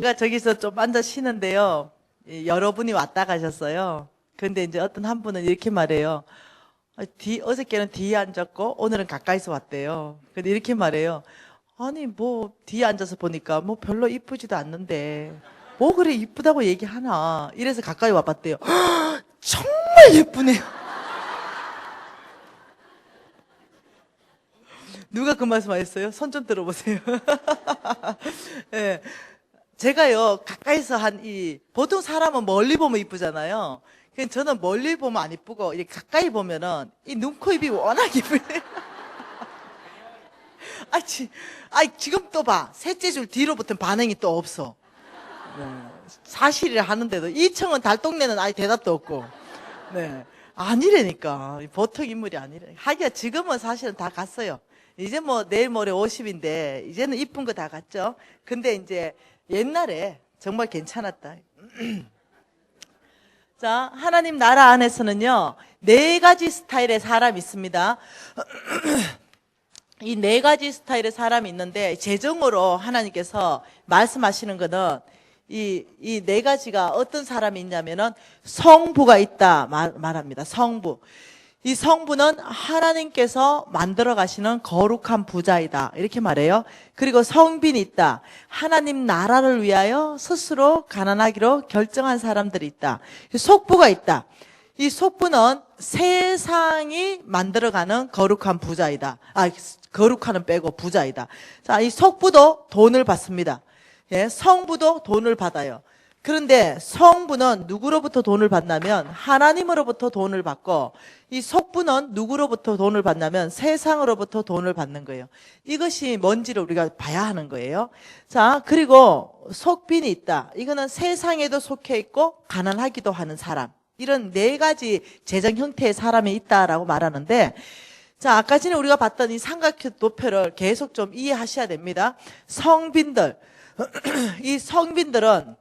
제가 저기서 좀 앉아 쉬는데요. 여러분이 왔다 가셨어요. 근데 이제 어떤 한 분은 이렇게 말해요. 어저께는 뒤에 앉았고 오늘은 가까이서 왔대요. 근데 이렇게 말해요. 아니 뭐 뒤에 앉아서 보니까 뭐 별로 이쁘지도 않는데 뭐 그래 이쁘다고 얘기하나. 이래서 가까이 와봤대요. 정말 예쁘네요. 누가 그 말씀하셨어요? 손 좀 들어보세요. 예. 제가요, 가까이서 보통 사람은 멀리 보면 이쁘잖아요. 근데 저는 멀리 보면 안 이쁘고, 이게 가까이 보면은, 이 눈, 코, 입이 워낙 이쁘네. 지금 또 봐. 셋째 줄 뒤로부터는 반응이 또 없어. 네. 사실이라 하는데도, 이 청은 달동네는 아예 대답도 없고. 네. 아니라니까. 보통 인물이 아니라. 하기야 지금은 사실은 다 갔어요. 이제 뭐 내일 모레 50인데, 이제는 이쁜 거 다 갔죠. 근데 이제, 옛날에 정말 괜찮았다. 자, 하나님 나라 안에서는요, 4가지 스타일의 사람이 있습니다. 이 4가지 스타일의 사람이 있는데, 재정으로 하나님께서 말씀하시는 거는, 이 4가지가 어떤 사람이 있냐면은, 성부가 있다 말합니다. 성부. 이 성부는 하나님께서 만들어 가시는 거룩한 부자이다. 이렇게 말해요. 그리고 성빈이 있다. 하나님 나라를 위하여 스스로 가난하기로 결정한 사람들이 있다. 속부가 있다. 이 속부는 세상이 만들어가는 거룩한 부자이다. 거룩한은 빼고 부자이다. 자, 이 속부도 돈을 받습니다. 예, 성부도 돈을 받아요. 그런데 성부는 누구로부터 돈을 받냐면 하나님으로부터 돈을 받고, 이 속부는 누구로부터 돈을 받냐면 세상으로부터 돈을 받는 거예요. 이것이 뭔지를 우리가 봐야 하는 거예요. 자, 그리고 속빈이 있다. 이거는 세상에도 속해 있고 가난하기도 하는 사람. 이런 4가지 재정 형태의 사람이 있다라고 말하는데, 자, 아까 전에 우리가 봤던 이 삼각형 도표를 계속 좀 이해하셔야 됩니다. 성빈들. 이 성빈들은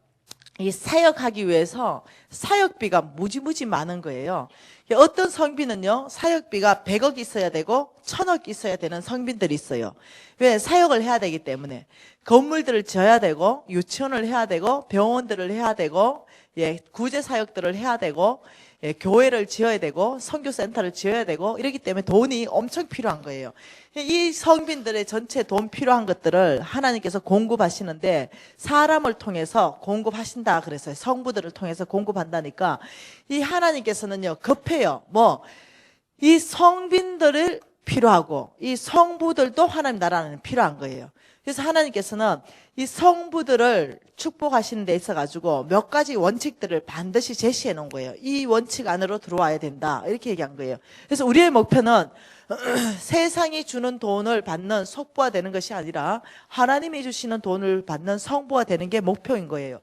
이 사역하기 위해서 사역비가 무지무지 많은 거예요. 어떤 성빈은요, 사역비가 100억 있어야 되고 1000억 있어야 되는 성빈들이 있어요. 왜? 사역을 해야 되기 때문에. 건물들을 지어야 되고, 유치원을 해야 되고, 병원들을 해야 되고, 구제 사역들을 해야 되고, 교회를 지어야 되고, 선교센터를 지어야 되고, 이러기 때문에 돈이 엄청 필요한 거예요. 이 성빈들의 전체 돈 필요한 것들을 하나님께서 공급하시는데, 사람을 통해서 공급하신다 그랬어요. 성부들을 통해서 공급한다니까, 이 하나님께서는요, 급해요. 이 성빈들을 필요하고, 이 성부들도 하나님 나라는 필요한 거예요. 그래서 하나님께서는 이 성부들을 축복하시는 데 있어가지고 몇 가지 원칙들을 반드시 제시해 놓은 거예요. 이 원칙 안으로 들어와야 된다. 이렇게 얘기한 거예요. 그래서 우리의 목표는 세상이 주는 돈을 받는 속부가 되는 것이 아니라 하나님이 주시는 돈을 받는 성부가 되는 게 목표인 거예요.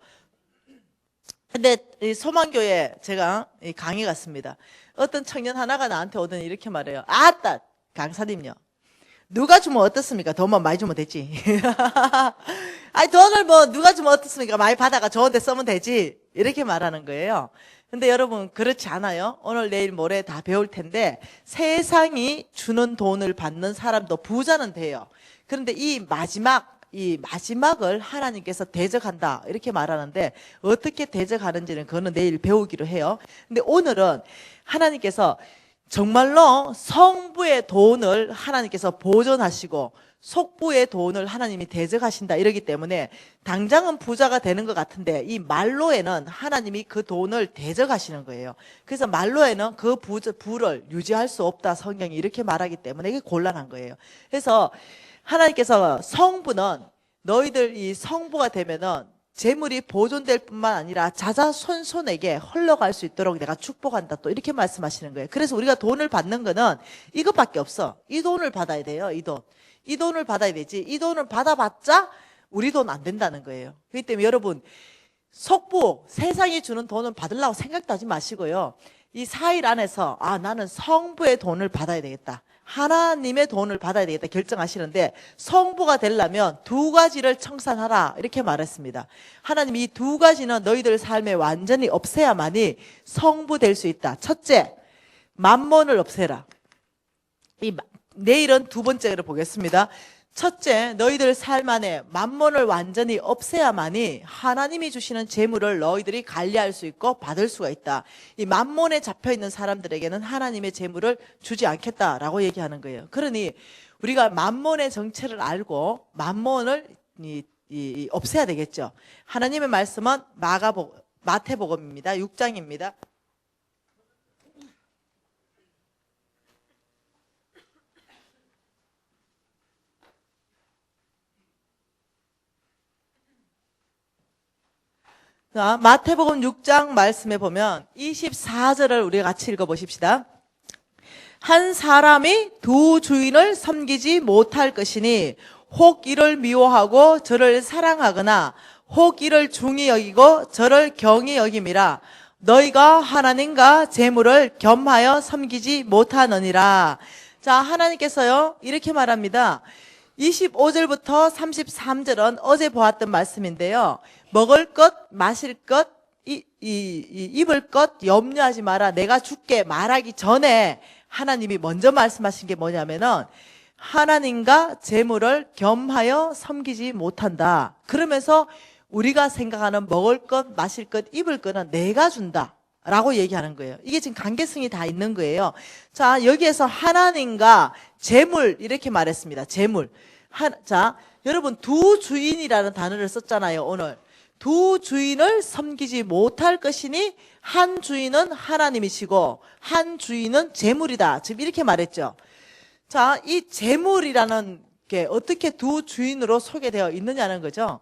근데 이 소망교회 제가 강의 갔습니다. 어떤 청년 하나가 나한테 오더니 이렇게 말해요. 아따, 강사님요. 누가 주면 어떻습니까? 돈만 많이 주면 되지. 돈을 누가 주면 어떻습니까? 많이 받아가 좋은 데 쓰면 되지. 이렇게 말하는 거예요. 근데 여러분, 그렇지 않아요? 오늘, 내일, 모레 다 배울 텐데, 세상이 주는 돈을 받는 사람도 부자는 돼요. 그런데 이 마지막을 하나님께서 대적한다. 이렇게 말하는데, 어떻게 대적하는지는 그거는 내일 배우기로 해요. 근데 오늘은 하나님께서 정말로 성부의 돈을 하나님께서 보존하시고 속부의 돈을 하나님이 대적하신다 이러기 때문에 당장은 부자가 되는 것 같은데, 이 말로에는 하나님이 그 돈을 대적하시는 거예요. 그래서 말로에는 그 부를 유지할 수 없다, 성경이 이렇게 말하기 때문에 이게 곤란한 거예요. 그래서 하나님께서 성부는 너희들 이 성부가 되면은 재물이 보존될 뿐만 아니라 자자손손에게 흘러갈 수 있도록 내가 축복한다, 또 이렇게 말씀하시는 거예요. 그래서 우리가 돈을 받는 거는 이것밖에 없어. 이 돈을 받아야 돼요. 이 돈을 받아야 되지. 이 돈을 받아봤자 우리 돈 안 된다는 거예요. 그렇기 때문에 여러분, 속부, 세상이 주는 돈을 받으려고 생각도 하지 마시고요, 이 4일 안에서 나는 성부의 돈을 받아야 되겠다, 하나님의 돈을 받아야 되겠다 결정하시는데, 성부가 되려면 2가지를 청산하라 이렇게 말했습니다. 하나님이 이 2가지는 너희들 삶에 완전히 없애야만이 성부 될 수 있다. 첫째, 만몬을 없애라. 내일은 2번째를 보겠습니다. 첫째, 너희들 삶 안에 만몬을 완전히 없애야만이 하나님이 주시는 재물을 너희들이 관리할 수 있고 받을 수가 있다. 이 만몬에 잡혀있는 사람들에게는 하나님의 재물을 주지 않겠다라고 얘기하는 거예요. 그러니 우리가 만몬의 정체를 알고 만몬을 없애야 되겠죠. 하나님의 말씀은 마태복음입니다. 6장입니다. 자, 마태복음 6장 말씀에 보면 24절을 우리가 같이 읽어보십시다. 한 사람이 두 주인을 섬기지 못할 것이니 혹 이를 미워하고 저를 사랑하거나 혹 이를 중히 여기고 저를 경히 여김이라. 너희가 하나님과 재물을 겸하여 섬기지 못하느니라. 자, 하나님께서요 이렇게 말합니다. 25절부터 33절은 어제 보았던 말씀인데요. 먹을 것, 마실 것, 입을 것 염려하지 마라. 내가 죽게 말하기 전에 하나님이 먼저 말씀하신 게 뭐냐면은 하나님과 재물을 겸하여 섬기지 못한다. 그러면서 우리가 생각하는 먹을 것, 마실 것, 입을 것은 내가 준다 라고 얘기하는 거예요. 이게 지금 관계성이 다 있는 거예요. 자, 여기에서 하나님과 재물 이렇게 말했습니다. 재물. 자, 여러분 두 주인이라는 단어를 썼잖아요. 오늘 두 주인을 섬기지 못할 것이니 한 주인은 하나님이시고 한 주인은 재물이다. 지금 이렇게 말했죠. 자, 이 재물이라는 게 어떻게 두 주인으로 소개되어 있느냐는 거죠.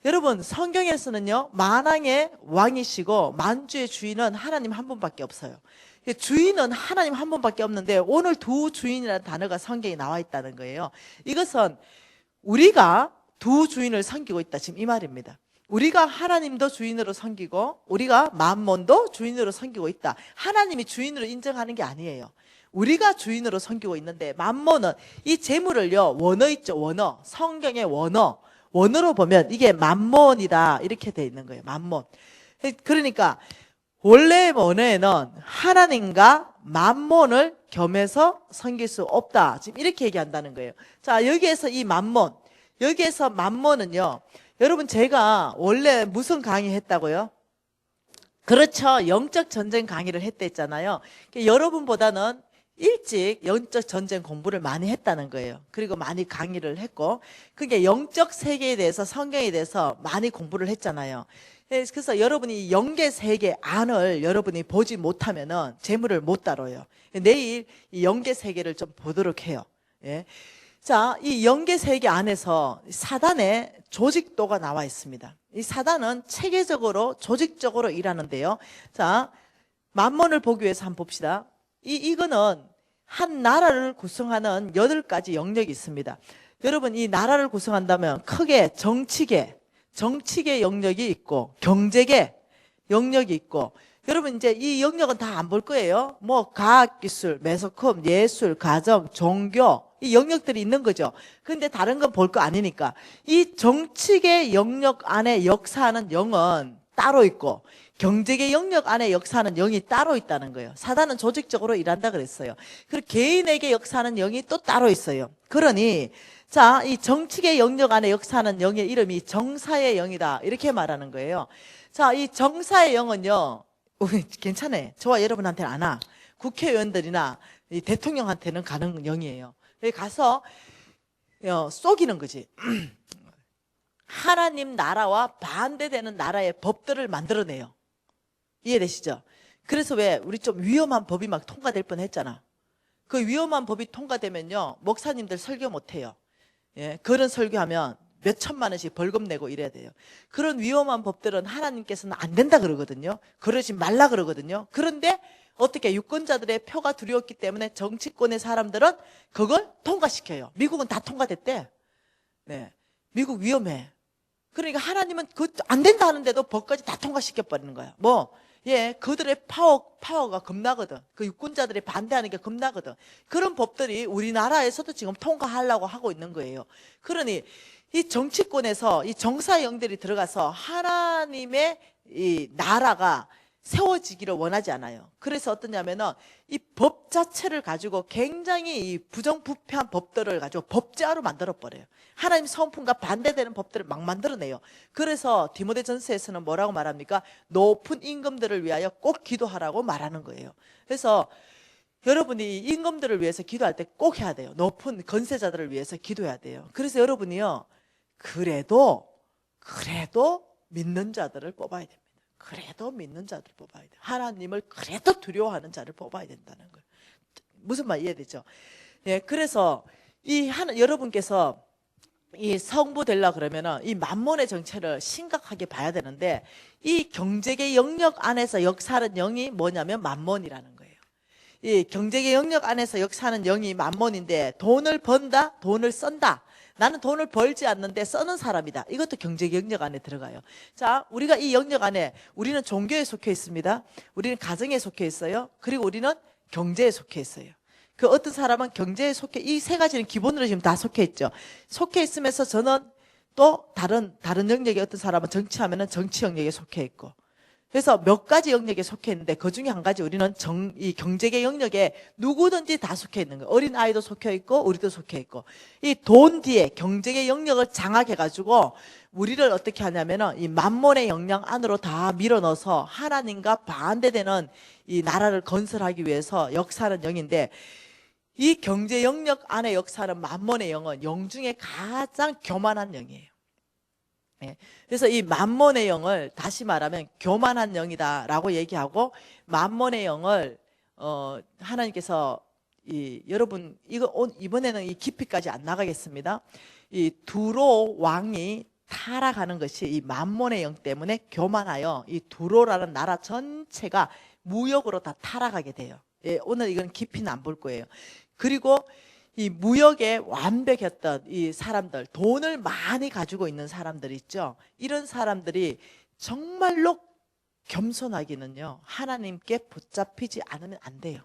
여러분 성경에서는요 만왕의 왕이시고 만주의 주인은 하나님 한 분밖에 없어요. 주인은 하나님 한 분밖에 없는데 오늘 두 주인이라는 단어가 성경에 나와 있다는 거예요. 이것은 우리가 두 주인을 섬기고 있다 지금 이 말입니다. 우리가 하나님도 주인으로 섬기고 우리가 만몬도 주인으로 섬기고 있다. 하나님이 주인으로 인정하는 게 아니에요. 우리가 주인으로 섬기고 있는데 만몬은 이 재물을요 원어 있죠. 원어. 성경의 원어로 보면 이게 만몬이다 이렇게 돼 있는 거예요. 만몬. 그러니까 원래 원어에는 하나님과 만몬을 겸해서 섬길 수 없다 지금 이렇게 얘기한다는 거예요. 자, 여기에서 이 만몬, 여기에서 만몬은요 여러분 제가 원래 무슨 강의 했다고요? 그렇죠. 영적 전쟁 강의를 했댔잖아요. 여러분보다는 일찍 영적 전쟁 공부를 많이 했다는 거예요. 그리고 많이 강의를 했고 그게 영적 세계에 대해서 성경에 대해서 많이 공부를 했잖아요. 그래서 여러분이 영계 세계 안을 여러분이 보지 못하면은 재물을 못 다뤄요. 내일 이 영계 세계를 좀 보도록 해요. 예. 자, 이 영계 세계 안에서 사단의 조직도가 나와 있습니다. 이 사단은 체계적으로 조직적으로 일하는데요. 자, 만몬을 보기 위해서 한번 봅시다. 이거는 한 나라를 구성하는 8가지 영역이 있습니다. 여러분 이 나라를 구성한다면 크게 정치계 영역이 있고 경제계 영역이 있고 여러분 이제 이 영역은 다 안 볼 거예요. 뭐 과학기술, 매스컴, 예술, 가정, 종교 이 영역들이 있는 거죠. 근데 다른 건 볼 거 아니니까 이 정치계 영역 안에 역사하는 영은 따로 있고 경제계 영역 안에 역사하는 영이 따로 있다는 거예요. 사단은 조직적으로 일한다 그랬어요. 그리고 개인에게 역사하는 영이 또 따로 있어요. 그러니 자, 이 정치계 영역 안에 역사하는 영의 이름이 정사의 영이다 이렇게 말하는 거예요. 자, 이 정사의 영은요 괜찮아요. 저와 여러분한테는 안 와. 국회의원들이나 이 대통령한테는 가는 영이에요. 여기 가서 쏘기는 거지. 하나님 나라와 반대되는 나라의 법들을 만들어내요. 이해되시죠? 그래서 왜 우리 좀 위험한 법이 막 통과될 뻔했잖아. 그 위험한 법이 통과되면요 목사님들 설교 못해요. 예, 그런 설교하면 몇 천만 원씩 벌금 내고 이래야 돼요. 그런 위험한 법들은 하나님께서는 안 된다 그러거든요. 그러지 말라 그러거든요. 그런데 어떻게 유권자들의 표가 두려웠기 때문에 정치권의 사람들은 그걸 통과시켜요. 미국은 다 통과됐대. 네, 미국 위험해. 그러니까 하나님은 그 안 된다 하는데도 법까지 다 통과시켜 버리는 거야. 그들의 파워가 겁나거든. 그 유권자들이 반대하는 게 겁나거든. 그런 법들이 우리나라에서도 지금 통과하려고 하고 있는 거예요. 그러니 이 정치권에서 이 정사 영들이 들어가서 하나님의 이 나라가 세워지기를 원하지 않아요. 그래서 어떠냐면은 이 법 자체를 가지고 굉장히 이 부정부패한 법들을 가지고 법제화로 만들어버려요. 하나님 성품과 반대되는 법들을 막 만들어내요. 그래서 디모데전서에서는 뭐라고 말합니까? 높은 임금들을 위하여 꼭 기도하라고 말하는 거예요. 그래서 여러분이 임금들을 위해서 기도할 때 꼭 해야 돼요. 높은 건세자들을 위해서 기도해야 돼요. 그래서 여러분이요, 그래도 믿는 자들을 뽑아야 됩니다. 그래도 믿는 자들 뽑아야 돼요. 하나님을 그래도 두려워하는 자를 뽑아야 된다는 거예요. 무슨 말 이해되죠? 예, 그래서 여러분께서 이 성부 되려 그러면은 이 만몬의 정체를 심각하게 봐야 되는데, 이 경제계 영역 안에서 역사하는 영이 뭐냐면 만몬이라는 거예요. 이 경제계 영역 안에서 역사하는 영이 만몬인데, 돈을 번다, 돈을 쓴다. 나는 돈을 벌지 않는데 쓰는 사람이다. 이것도 경제계 영역 안에 들어가요. 자, 우리가 이 영역 안에, 우리는 종교에 속해 있습니다. 우리는 가정에 속해 있어요. 그리고 우리는 경제에 속해 있어요. 그 어떤 사람은 경제에 속해, 이 세 가지는 기본으로 지금 다 속해 있죠. 속해 있으면서 저는 또 다른 영역에, 어떤 사람은 정치하면은 정치 영역에 속해 있고, 그래서 몇 가지 영역에 속해 있는데 그 중에 한 가지, 우리는 이 경제계 영역에 누구든지 다 속해 있는 거예요. 어린 아이도 속해 있고 우리도 속해 있고, 이 돈 뒤에 경제계 영역을 장악해 가지고 우리를 어떻게 하냐면은 이 만몬의 영역 안으로 다 밀어넣어서 하나님과 반대되는 이 나라를 건설하기 위해서 역사하는 영인데, 이 경제 영역 안에 역사하는 만몬의 영은 영 중에 가장 교만한 영이에요. 예. 그래서 이 만몬의 영을 다시 말하면 교만한 영이다라고 얘기하고, 만몬의 영을 하나님께서 여러분 이번에는 이 깊이까지 안 나가겠습니다. 이 두로 왕이 타락하는 것이 이 만몬의 영 때문에 교만하여 이 두로라는 나라 전체가 무역으로 다 타락하게 돼요. 예, 오늘 이건 깊이는 안 볼 거예요. 그리고 이 무역에 완벽했던 이 사람들, 돈을 많이 가지고 있는 사람들 있죠. 이런 사람들이 정말로 겸손하기는요, 하나님께 붙잡히지 않으면 안 돼요.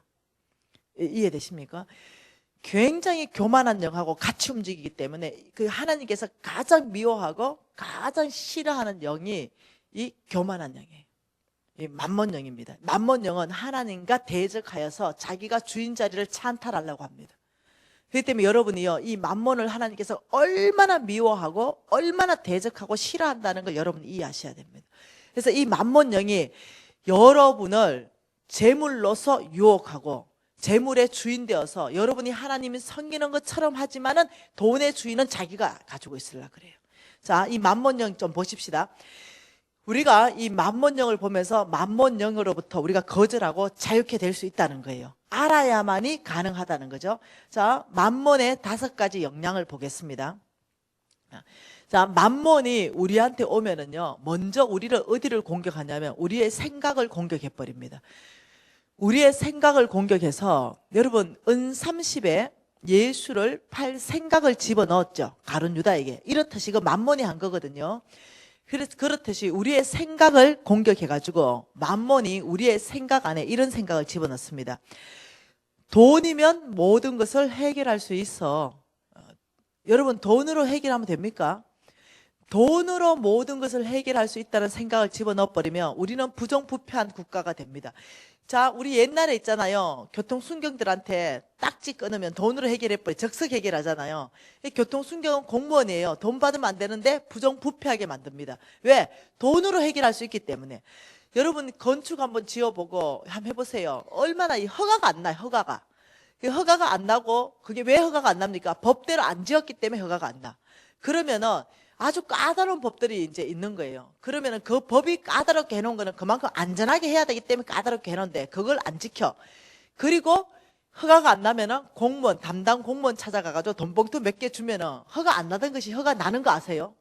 이해되십니까? 굉장히 교만한 영하고 같이 움직이기 때문에 그 하나님께서 가장 미워하고 가장 싫어하는 영이 이 교만한 영이에요. 이 만몬영입니다. 만몬영은 하나님과 대적하여서 자기가 주인 자리를 찬탈하려고 합니다. 그렇기 때문에 여러분이요, 이 만몬을 하나님께서 얼마나 미워하고 얼마나 대적하고 싫어한다는 걸 여러분이 이해하셔야 됩니다. 그래서 이 만몬영이 여러분을 재물로서 유혹하고 재물의 주인 되어서 여러분이 하나님이 섬기는 것처럼 하지만은 돈의 주인은 자기가 가지고 있으려고 그래요. 자, 이 만몬영 좀 보십시다. 우리가 이 만몬영을 보면서 만몬영으로부터 우리가 거절하고 자유케 될 수 있다는 거예요. 알아야만이 가능하다는 거죠. 자, 만몬의 5가지 역량을 보겠습니다. 자, 만몬이 우리한테 오면은요, 먼저 우리를 어디를 공격하냐면 우리의 생각을 공격해 버립니다. 우리의 생각을 공격해서, 여러분 은 30에 예수를 팔 생각을 집어넣었죠. 가룟 유다에게. 이렇듯이 그 만몬이 한 거거든요. 그렇듯이 우리의 생각을 공격해가지고 만몬이 우리의 생각 안에 이런 생각을 집어넣습니다. 돈이면 모든 것을 해결할 수 있어. 여러분, 돈으로 해결하면 됩니까? 돈으로 모든 것을 해결할 수 있다는 생각을 집어넣어버리면 우리는 부정부패한 국가가 됩니다. 자, 우리 옛날에 있잖아요. 교통순경들한테 딱지 끊으면 돈으로 해결해버려. 적석 해결하잖아요. 교통순경은 공무원이에요. 돈 받으면 안 되는데 부정부패하게 만듭니다. 왜? 돈으로 해결할 수 있기 때문에. 여러분 건축 한번 지어보고 한번 해보세요. 얼마나 이 허가가 안 나요. 허가가. 허가가 안 나고, 그게 왜 허가가 안 납니까? 법대로 안 지었기 때문에 허가가 안 나. 그러면은 아주 까다로운 법들이 이제 있는 거예요. 그러면은 그 법이 까다롭게 해놓은 거는 그만큼 안전하게 해야 되기 때문에 까다롭게 해놓은데 그걸 안 지켜. 그리고 허가가 안 나면은 공무원, 담당 공무원 찾아가가지고 돈봉투 몇 개 주면은 허가 안 나던 것이 허가 나는 거 아세요?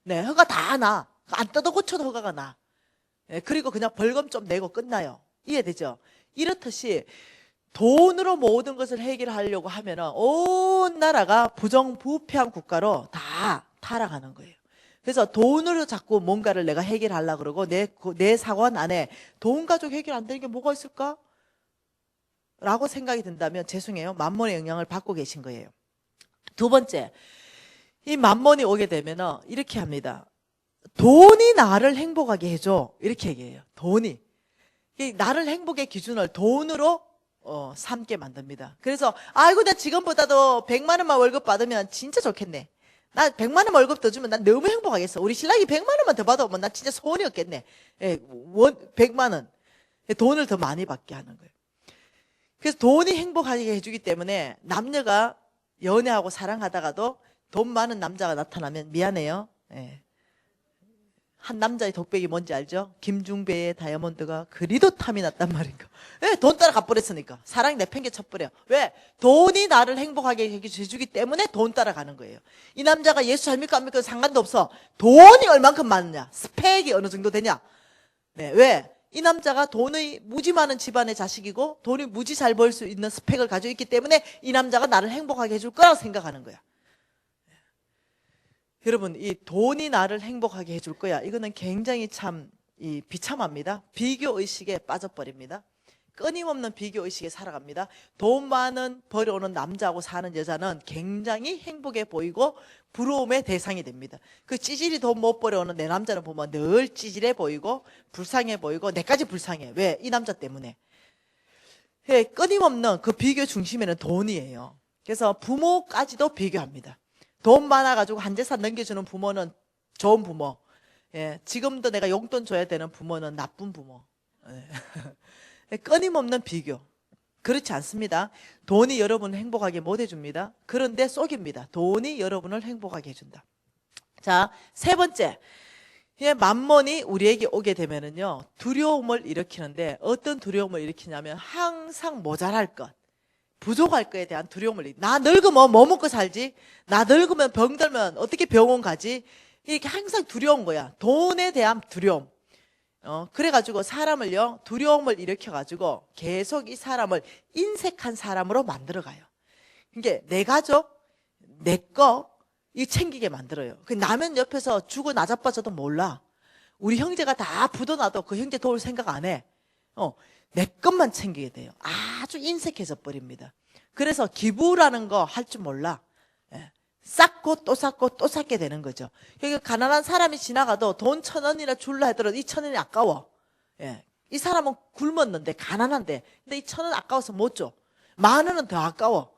네, 허가 다 나. 안 뜯어 고쳐도 허가가 나. 네, 그리고 그냥 벌금 좀 내고 끝나요. 이해되죠? 이렇듯이 돈으로 모든 것을 해결하려고 하면은 온 나라가 부정부패한 국가로 다 타락하는 거예요. 그래서 돈으로 자꾸 뭔가를 내가 해결하려고 그러고 내 사관 안에 돈 가지고 해결 안 되는 게 뭐가 있을까? 라고 생각이 든다면 죄송해요. 만몬의 영향을 받고 계신 거예요. 두 번째, 이 만몬이 오게 되면은 이렇게 합니다. 돈이 나를 행복하게 해줘. 이렇게 얘기해요. 돈이. 나를 행복의 기준을 돈으로 삼게 만듭니다. 그래서 아이고 나 지금보다도 100만 원만 월급 받으면 진짜 좋겠네. 나 100만 원 월급 더 주면 난 너무 행복하겠어. 우리 신랑이 100만 원만 더 받아오면 나 진짜 소원이 없겠네. 100만 원. 돈을 더 많이 받게 하는 거예요. 그래서 돈이 행복하게 해주기 때문에 남녀가 연애하고 사랑하다가도 돈 많은 남자가 나타나면 미안해요. 한 남자의 독백이 뭔지 알죠? 김중배의 다이아몬드가 그리도 탐이 났단 말인가. 왜? 돈 따라 갚버렸으니까. 사랑이 내팽개 쳐버려. 왜? 돈이 나를 행복하게 해주기 때문에 돈 따라가는 거예요. 이 남자가 예수 잘 믿고 안 믿고 상관도 없어. 돈이 얼만큼 많느냐, 스펙이 어느 정도 되냐. 네, 왜? 이 남자가 돈이 무지 많은 집안의 자식이고 돈이 무지 잘 벌 수 있는 스펙을 가지고 있기 때문에 이 남자가 나를 행복하게 해줄 거라고 생각하는 거야. 여러분, 이 돈이 나를 행복하게 해줄 거야. 이거는 굉장히 참 비참합니다. 비교의식에 빠져버립니다. 끊임없는 비교의식에 살아갑니다. 돈 많은 벌어오는 남자하고 사는 여자는 굉장히 행복해 보이고 부러움의 대상이 됩니다. 그 찌질이 돈 못 벌어오는 내 남자는 보면 늘 찌질해 보이고 불쌍해 보이고 내까지 불쌍해. 왜? 이 남자 때문에. 끊임없는 그 비교 중심에는 돈이에요. 그래서 부모까지도 비교합니다. 돈 많아가지고 한 재산 넘겨주는 부모는 좋은 부모. 지금도 내가 용돈 줘야 되는 부모는 나쁜 부모. 끊임없는 비교. 그렇지 않습니다. 돈이 여러분을 행복하게 못 해줍니다. 그런데 속입니다. 돈이 여러분을 행복하게 해준다. 자, 세 번째. 만몬이 우리에게 오게 되면은요, 두려움을 일으키는데 어떤 두려움을 일으키냐면 항상 모자랄 것, 부족할 거에 대한 두려움을 나 늙으면 뭐 먹고 살지? 나 늙으면 병들면 어떻게 병원 가지? 이렇게 항상 두려운 거야. 돈에 대한 두려움. 그래가지고 사람을요, 두려움을 일으켜가지고 계속 이 사람을 인색한 사람으로 만들어가요. 이게 내 가족, 내 거, 이거 챙기게 만들어요. 남은 옆에서 죽어 나자빠져도 몰라. 우리 형제가 다 부도나도 그 형제 도울 생각 안 해. 내 것만 챙기게 돼요. 아주 인색해져 버립니다. 그래서 기부라는 거 할 줄 몰라. 쌓고 또 쌓고 또 쌓게 되는 거죠. 여기 가난한 사람이 지나가도 돈 1,000원이나 줄라 하더라도 이 1,000원이 아까워. 이 사람은 굶었는데 가난한데 근데 이 1,000원 아까워서 못 줘. 10,000원은 더 아까워.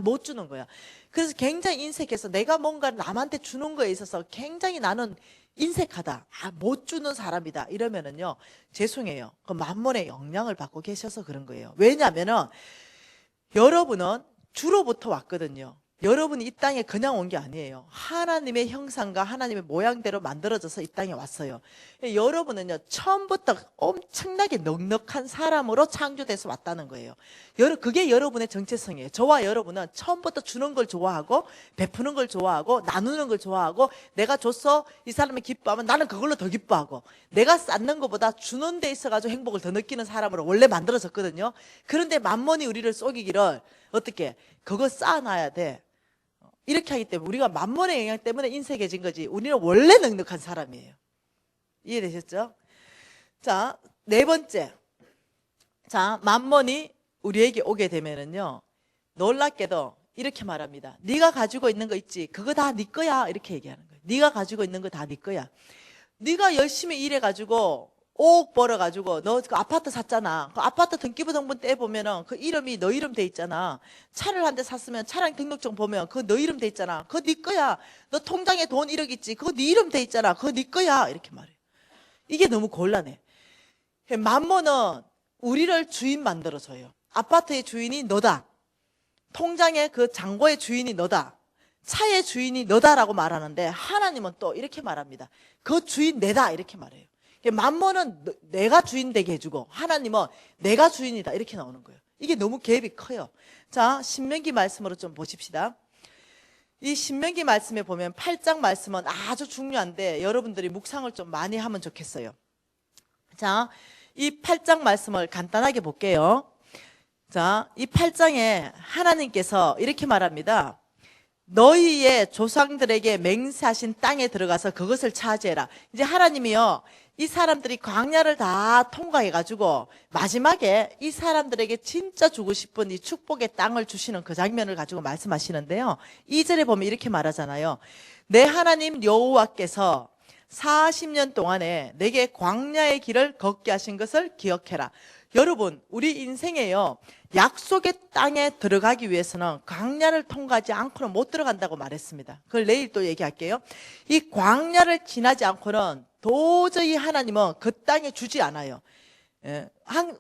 못 주는 거야. 그래서 굉장히 인색해서 내가 뭔가 남한테 주는 거에 있어서 굉장히 나는 인색하다. 못 주는 사람이다. 이러면은요, 죄송해요. 그 만몬의 영향을 받고 계셔서 그런 거예요. 왜냐면은 여러분은 주로부터 왔거든요. 여러분이 이 땅에 그냥 온 게 아니에요. 하나님의 형상과 하나님의 모양대로 만들어져서 이 땅에 왔어요. 여러분은요, 처음부터 엄청나게 넉넉한 사람으로 창조돼서 왔다는 거예요. 그게 여러분의 정체성이에요. 저와 여러분은 처음부터 주는 걸 좋아하고 베푸는 걸 좋아하고 나누는 걸 좋아하고 내가 줬어 이 사람이 기뻐하면 나는 그걸로 더 기뻐하고 내가 쌓는 것보다 주는 데 있어가지고 행복을 더 느끼는 사람으로 원래 만들어졌거든요. 그런데 만몬이 우리를 속이기를 어떻게 그거 쌓아놔야 돼. 이렇게 하기 때문에 우리가 만몬의 영향 때문에 인색해진 거지 우리는 원래 넉넉한 사람이에요. 이해되셨죠? 자, 네 번째. 자, 만몬이 우리에게 오게 되면은요, 놀랍게도 이렇게 말합니다. 네가 가지고 있는 거 있지? 그거 다 네 거야. 이렇게 얘기하는 거예요. 네가 가지고 있는 거 다 네 거야. 네가 열심히 일해가지고 5억 벌어가지고 너 그 아파트 샀잖아. 그 아파트 등기부등본 떼보면은 그 이름이 너 이름 돼 있잖아. 차를 한 대 샀으면 차량 등록증 보면 그거 너 이름 돼 있잖아. 그거 네 거야. 너 통장에 돈 1억 있지. 그거 네 이름 돼 있잖아. 그거 네 거야. 이렇게 말해요. 이게 너무 곤란해. 만몬은 우리를 주인 만들어줘요. 아파트의 주인이 너다. 통장의 그 잔고의 주인이 너다. 차의 주인이 너다라고 말하는데 하나님은 또 이렇게 말합니다. 그 주인 내다 이렇게 말해요. 만몬은 내가 주인 되게 해주고 하나님은 내가 주인이다 이렇게 나오는 거예요. 이게 너무 갭이 커요. 자, 신명기 말씀으로 좀 보십시다. 이 신명기 말씀에 보면 8장 말씀은 아주 중요한데 여러분들이 묵상을 좀 많이 하면 좋겠어요. 자, 이 8장 말씀을 간단하게 볼게요. 자, 이 8장에 하나님께서 이렇게 말합니다. 너희의 조상들에게 맹세하신 땅에 들어가서 그것을 차지해라. 이제 하나님이요, 이 사람들이 광야를 다 통과해가지고 마지막에 이 사람들에게 진짜 주고 싶은 이 축복의 땅을 주시는 그 장면을 가지고 말씀하시는데요. 2절에 보면 이렇게 말하잖아요. 내 하나님 여호와께서 40년 동안에 내게 광야의 길을 걷게 하신 것을 기억해라. 여러분, 우리 인생에요, 약속의 땅에 들어가기 위해서는 광야를 통과하지 않고는 못 들어간다고 말했습니다. 그걸 내일 또 얘기할게요. 이 광야를 지나지 않고는 도저히 하나님은 그 땅에 주지 않아요.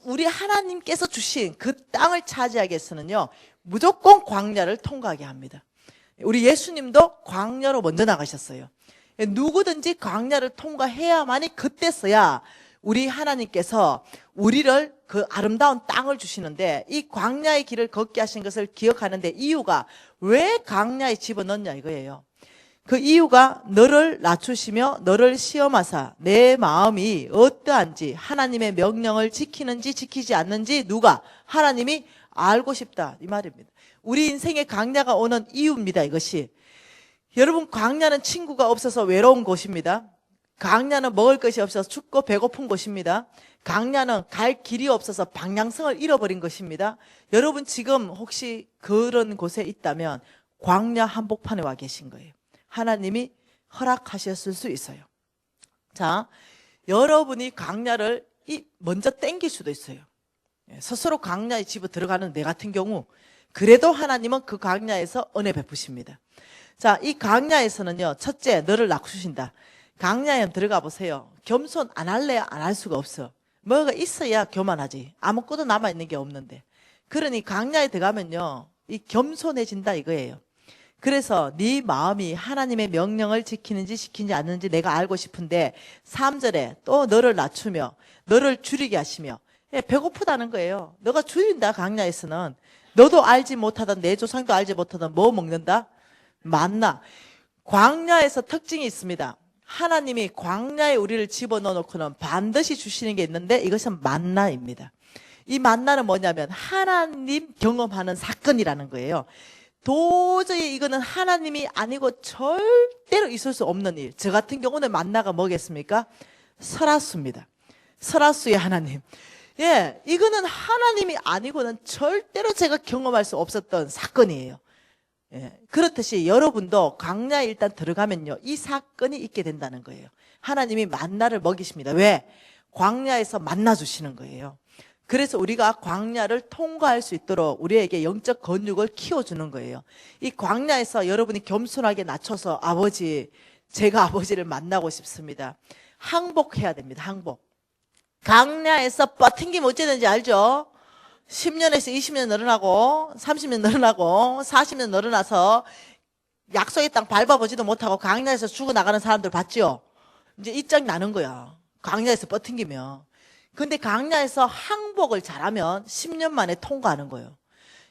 우리 하나님께서 주신 그 땅을 차지하기 위해서는요, 무조건 광야를 통과하게 합니다. 우리 예수님도 광야로 먼저 나가셨어요. 누구든지 광야를 통과해야만이 그때서야 우리 하나님께서 우리를 그 아름다운 땅을 주시는데, 이 광야의 길을 걷게 하신 것을 기억하는데 이유가 왜 광야에 집어넣냐 이거예요. 그 이유가 너를 낮추시며 너를 시험하사 내 마음이 어떠한지, 하나님의 명령을 지키는지 지키지 않는지 누가? 하나님이 알고 싶다, 이 말입니다. 우리 인생에 광야가 오는 이유입니다. 이것이, 여러분, 광야는 친구가 없어서 외로운 곳입니다. 광야는 먹을 것이 없어서 춥고 배고픈 곳입니다. 광야는 갈 길이 없어서 방향성을 잃어버린 것입니다. 여러분, 지금 혹시 그런 곳에 있다면 광야 한복판에 와 계신 거예요. 하나님이 허락하셨을 수 있어요. 자, 여러분이 광야를 먼저 땡길 수도 있어요. 스스로 광야에 집어 들어가는 내 같은 경우, 그래도 하나님은 그 광야에서 은혜 베푸십니다. 자, 이 광야에서는요, 첫째, 너를 낮추신다. 광야에 들어가 보세요. 겸손 안 할래야 안 할 수가 없어. 뭐가 있어야 교만하지. 아무것도 남아있는 게 없는데. 그러니 광야에 들어가면요, 이 겸손해진다 이거예요. 그래서 네 마음이 하나님의 명령을 지키는지 지키지 않는지 내가 알고 싶은데, 3절에 또 너를 낮추며 너를 줄이게 하시며, 배고프다는 거예요. 너가 줄인다. 광야에서는 너도 알지 못하던, 내 조상도 알지 못하던 뭐 먹는다? 만나. 광야에서 특징이 있습니다. 하나님이 광야에 우리를 집어넣어 놓고는 반드시 주시는 게 있는데, 이것은 만나입니다. 이 만나는 뭐냐면 하나님 경험하는 사건이라는 거예요. 도저히 이거는 하나님이 아니고 절대로 있을 수 없는 일. 저 같은 경우는 만나가 뭐겠습니까? 설화수입니다. 설화수의 하나님. 예, 이거는 하나님이 아니고는 절대로 제가 경험할 수 없었던 사건이에요. 예, 그렇듯이 여러분도 광야에 일단 들어가면요, 이 사건이 있게 된다는 거예요. 하나님이 만나를 먹이십니다. 왜? 광야에서 만나 주시는 거예요. 그래서 우리가 광야를 통과할 수 있도록 우리에게 영적 근육을 키워주는 거예요. 이 광야에서 여러분이 겸손하게 낮춰서, 아버지, 제가 아버지를 만나고 싶습니다. 항복해야 됩니다. 항복. 광야에서 버틴 어찌 되는지 알죠? 10년에서 20년 늘어나고 30년 늘어나고 40년 늘어나서 약속의 땅 밟아보지도 못하고 광야에서 죽어나가는 사람들 봤죠? 이제 입장이 나는 거야. 광야에서 버틴기면. 근데 광야에서 항복을 잘하면 10년 만에 통과하는 거예요.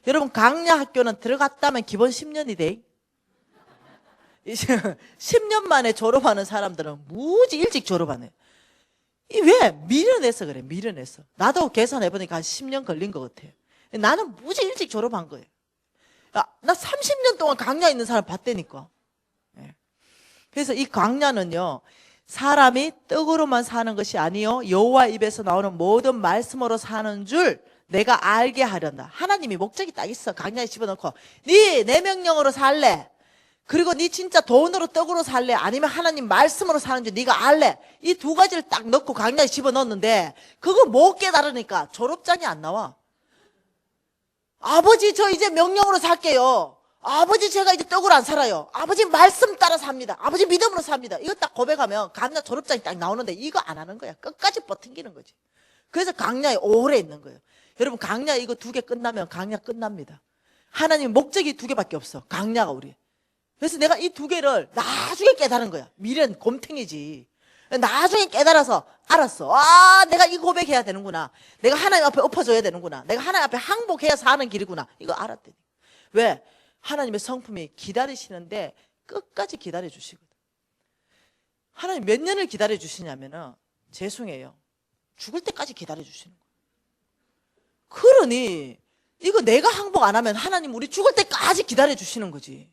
여러분, 광야 학교는 들어갔다면 기본 10년이 돼. 10년 만에 졸업하는 사람들은 무지 일찍 졸업하네. 왜? 미련해서 그래. 미련해서. 나도 계산해보니까 한 10년 걸린 것 같아요. 나는 무지 일찍 졸업한 거예요. 야, 나 30년 동안 광야에 있는 사람 봤다니까. 그래서 이 광야는요, 사람이 떡으로만 사는 것이 아니요 여호와 입에서 나오는 모든 말씀으로 사는 줄 내가 알게 하련다. 하나님이 목적이 딱 있어. 광야에 집어넣고 네 내 명령으로 살래? 그리고 네 진짜 돈으로 떡으로 살래? 아니면 하나님 말씀으로 사는 줄 네가 알래? 이 두 가지를 딱 넣고 광야에 집어넣었는데 그거 못 깨달으니까 졸업장이 안 나와. 아버지, 저 이제 명령으로 살게요. 아버지, 제가 이제 떡으로 안 살아요. 아버지 말씀 따라 삽니다. 아버지 믿음으로 삽니다. 이거 딱 고백하면 광야 졸업장이 딱 나오는데 이거 안 하는 거야. 끝까지 버팅기는 거지. 그래서 광야에 오래 있는 거예요. 여러분, 광야 이거 2개 끝나면 광야 끝납니다. 하나님 목적이 2개밖에 없어. 광야가 우리. 그래서 내가 이 2개를 나중에 깨달은 거야. 미련 곰탱이지. 나중에 깨달아서 알았어. 아, 내가 이 고백해야 되는구나. 내가 하나님 앞에 엎어져야 되는구나. 내가 하나님 앞에 항복해야 사는 길이구나. 이거 알았더니. 왜? 하나님의 성품이 기다리시는데 끝까지 기다려주시거든. 하나님 몇 년을 기다려주시냐면은, 죄송해요, 죽을 때까지 기다려주시는 거예요. 그러니 이거 내가 항복 안 하면 하나님 우리 죽을 때까지 기다려주시는 거지.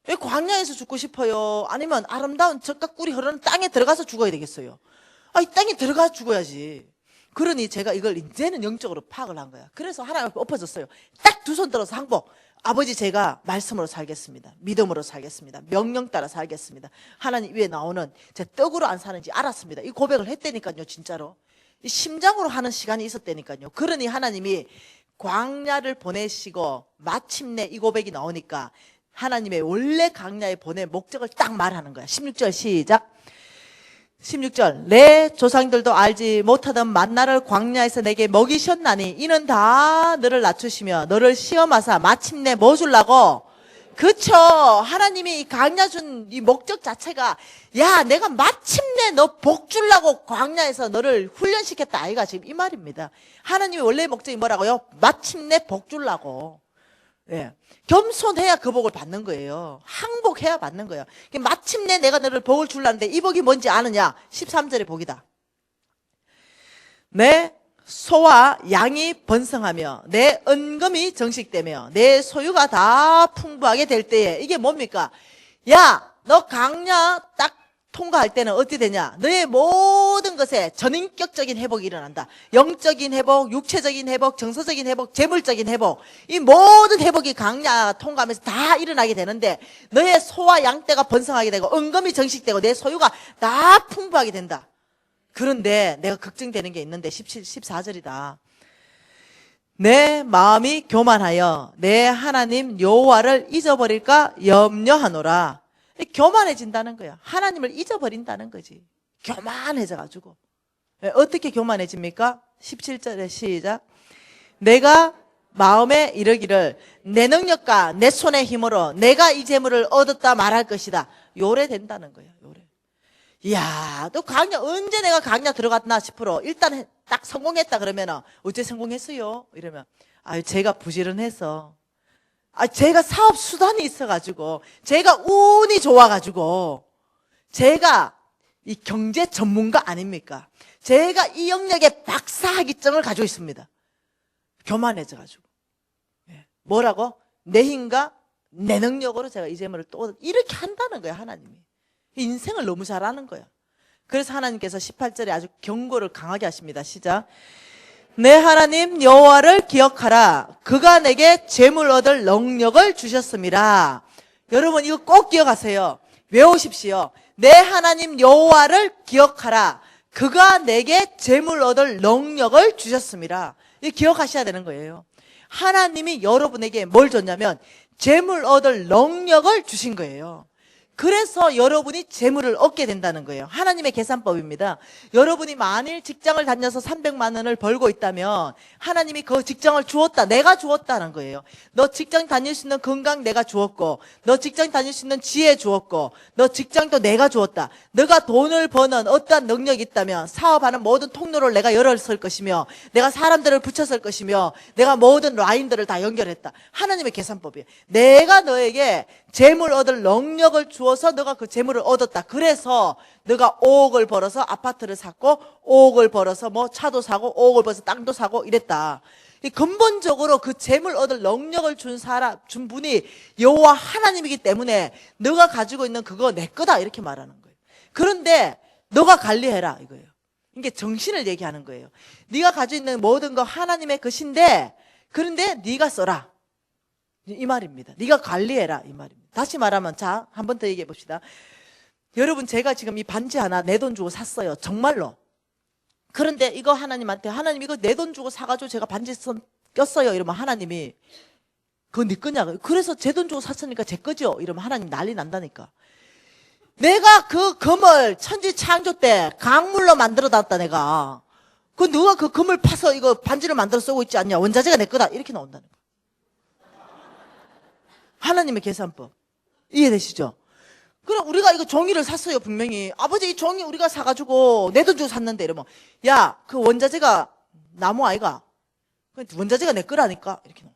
왜 광야에서 죽고 싶어요? 아니면 아름다운 젖과 꿀이 흐르는 땅에 들어가서 죽어야 되겠어요? 아, 이 땅에 들어가 죽어야지. 그러니 제가 이걸 이제는 영적으로 파악을 한 거야. 그래서 하나님 앞에 엎어졌어요. 딱 2손 들어서 항복. 아버지 제가 말씀으로 살겠습니다. 믿음으로 살겠습니다. 명령 따라 살겠습니다. 하나님 위에 나오는 제 떡으로 안 사는지 알았습니다. 이 고백을 했다니까요. 진짜로. 이 심장으로 하는 시간이 있었다니까요. 그러니 하나님이 광야를 보내시고 마침내 이 고백이 나오니까 하나님의 원래 광야에 보낼 목적을 딱 말하는 거야. 16절 시작. 16절 내 조상들도 알지 못하던 만나를 광야에서 내게 먹이셨나니 이는 다 너를 낮추시며 너를 시험하사 마침내 뭐 주려고. 그쵸. 하나님이 이 광야 준 이 목적 자체가 야 내가 마침내 너 복 주려고 광야에서 너를 훈련시켰다 아이가 지금 이 말입니다. 하나님의 원래 목적이 뭐라고요? 마침내 복 주려고. 예. 겸손해야 그 복을 받는 거예요. 항복해야 받는 거예요. 마침내 내가 너를 복을 주려는데 이 복이 뭔지 아느냐? 13절의 복이다. 내 소와 양이 번성하며 내 은금이 정식되며 내 소유가 다 풍부하게 될 때에 이게 뭡니까? 야, 너 광야 딱 통과할 때는 어떻게 되냐? 너의 모든 것에 전인격적인 회복이 일어난다. 영적인 회복, 육체적인 회복, 정서적인 회복, 재물적인 회복. 이 모든 회복이 광야 통과하면서 다 일어나게 되는데 너의 소와 양떼가 번성하게 되고 은금이 정식되고 내 소유가 다 풍부하게 된다. 그런데 내가 걱정되는 게 있는데 14절이다. 내 마음이 교만하여 내 하나님 여호와를 잊어버릴까 염려하노라. 교만해진다는 거야. 하나님을 잊어버린다는 거지. 교만해져가지고. 어떻게 교만해집니까? 17절에 시작. 내가 마음에 이르기를 내 능력과 내 손의 힘으로 내가 이 재물을 얻었다 말할 것이다. 요래 된다는 거야. 요래. 이야, 또 강야 언제 내가 강야 들어갔나 싶어. 일단 딱 성공했다 그러면 어째 성공했어요? 이러면 아유 제가 부지런해서. 제가 사업 수단이 있어가지고, 제가 운이 좋아가지고, 제가 이 경제 전문가 아닙니까? 제가 이 영역에 박사학위증을 가지고 있습니다. 교만해져가지고. 뭐라고? 내 힘과 내 능력으로 제가 이 재물을 또 이렇게 한다는 거야, 하나님이. 인생을 너무 잘하는 거야. 그래서 하나님께서 18절에 아주 경고를 강하게 하십니다. 시작. 내 하나님 여호와를 기억하라. 그가 내게 재물 얻을 능력을 주셨습니다. 여러분 이거 꼭 기억하세요. 외우십시오. 내 하나님 여호와를 기억하라. 그가 내게 재물 얻을 능력을 주셨습니다. 이거 기억하셔야 되는 거예요. 하나님이 여러분에게 뭘 줬냐면 재물 얻을 능력을 주신 거예요. 그래서 여러분이 재물을 얻게 된다는 거예요. 하나님의 계산법입니다. 여러분이 만일 직장을 다녀서 300만 원을 벌고 있다면 하나님이 그 직장을 주었다. 내가 주었다는 거예요. 너 직장 다닐 수 있는 건강 내가 주었고, 너 직장 다닐 수 있는 지혜 주었고, 너 직장도 내가 주었다. 너가 돈을 버는 어떠한 능력이 있다면 사업하는 모든 통로를 내가 열었을 것이며, 내가 사람들을 붙였을 것이며, 내가 모든 라인들을 다 연결했다. 하나님의 계산법이에요. 내가 너에게 재물 얻을 능력을 주어서 너가 그 재물을 얻었다. 그래서 너가 5억을 벌어서 아파트를 샀고 5억을 벌어서 뭐 차도 사고 5억을 벌어서 땅도 사고 이랬다. 근본적으로 그 재물 얻을 능력을 준 분이 여호와 하나님이기 때문에 너가 가지고 있는 그거 내 거다 이렇게 말하는 거예요. 그런데 너가 관리해라 이거예요. 이게 정신을 얘기하는 거예요. 네가 가지고 있는 모든 거 하나님의 것인데 그런데 네가 써라. 이 말입니다. 네가 관리해라 이 말입니다. 다시 말하면 자, 한 번 더 얘기해 봅시다. 여러분 제가 지금 이 반지 하나 내 돈 주고 샀어요. 정말로. 그런데 이거 하나님한테 하나님 이거 내 돈 주고 사가지고 제가 반지 꼈어요. 이러면 하나님이 그거 네 거냐? 그래서 제 돈 주고 샀으니까 제 거죠. 이러면 하나님 난리 난다니까. 내가 그 금을 천지 창조 때 강물로 만들어 놨다 내가. 그 누가 그 금을 파서 이거 반지를 만들어 쓰고 있지 않냐? 원자재가 내 거다. 이렇게 나온다는 거야. 하나님의 계산법. 이해되시죠? 그럼 우리가 이거 종이를 샀어요, 분명히. 아버지, 이 종이 우리가 사가지고 내 돈 주고 샀는데, 이러면. 야, 그 원자재가 나무 아이가? 원자재가 내 거라니까? 이렇게 나오는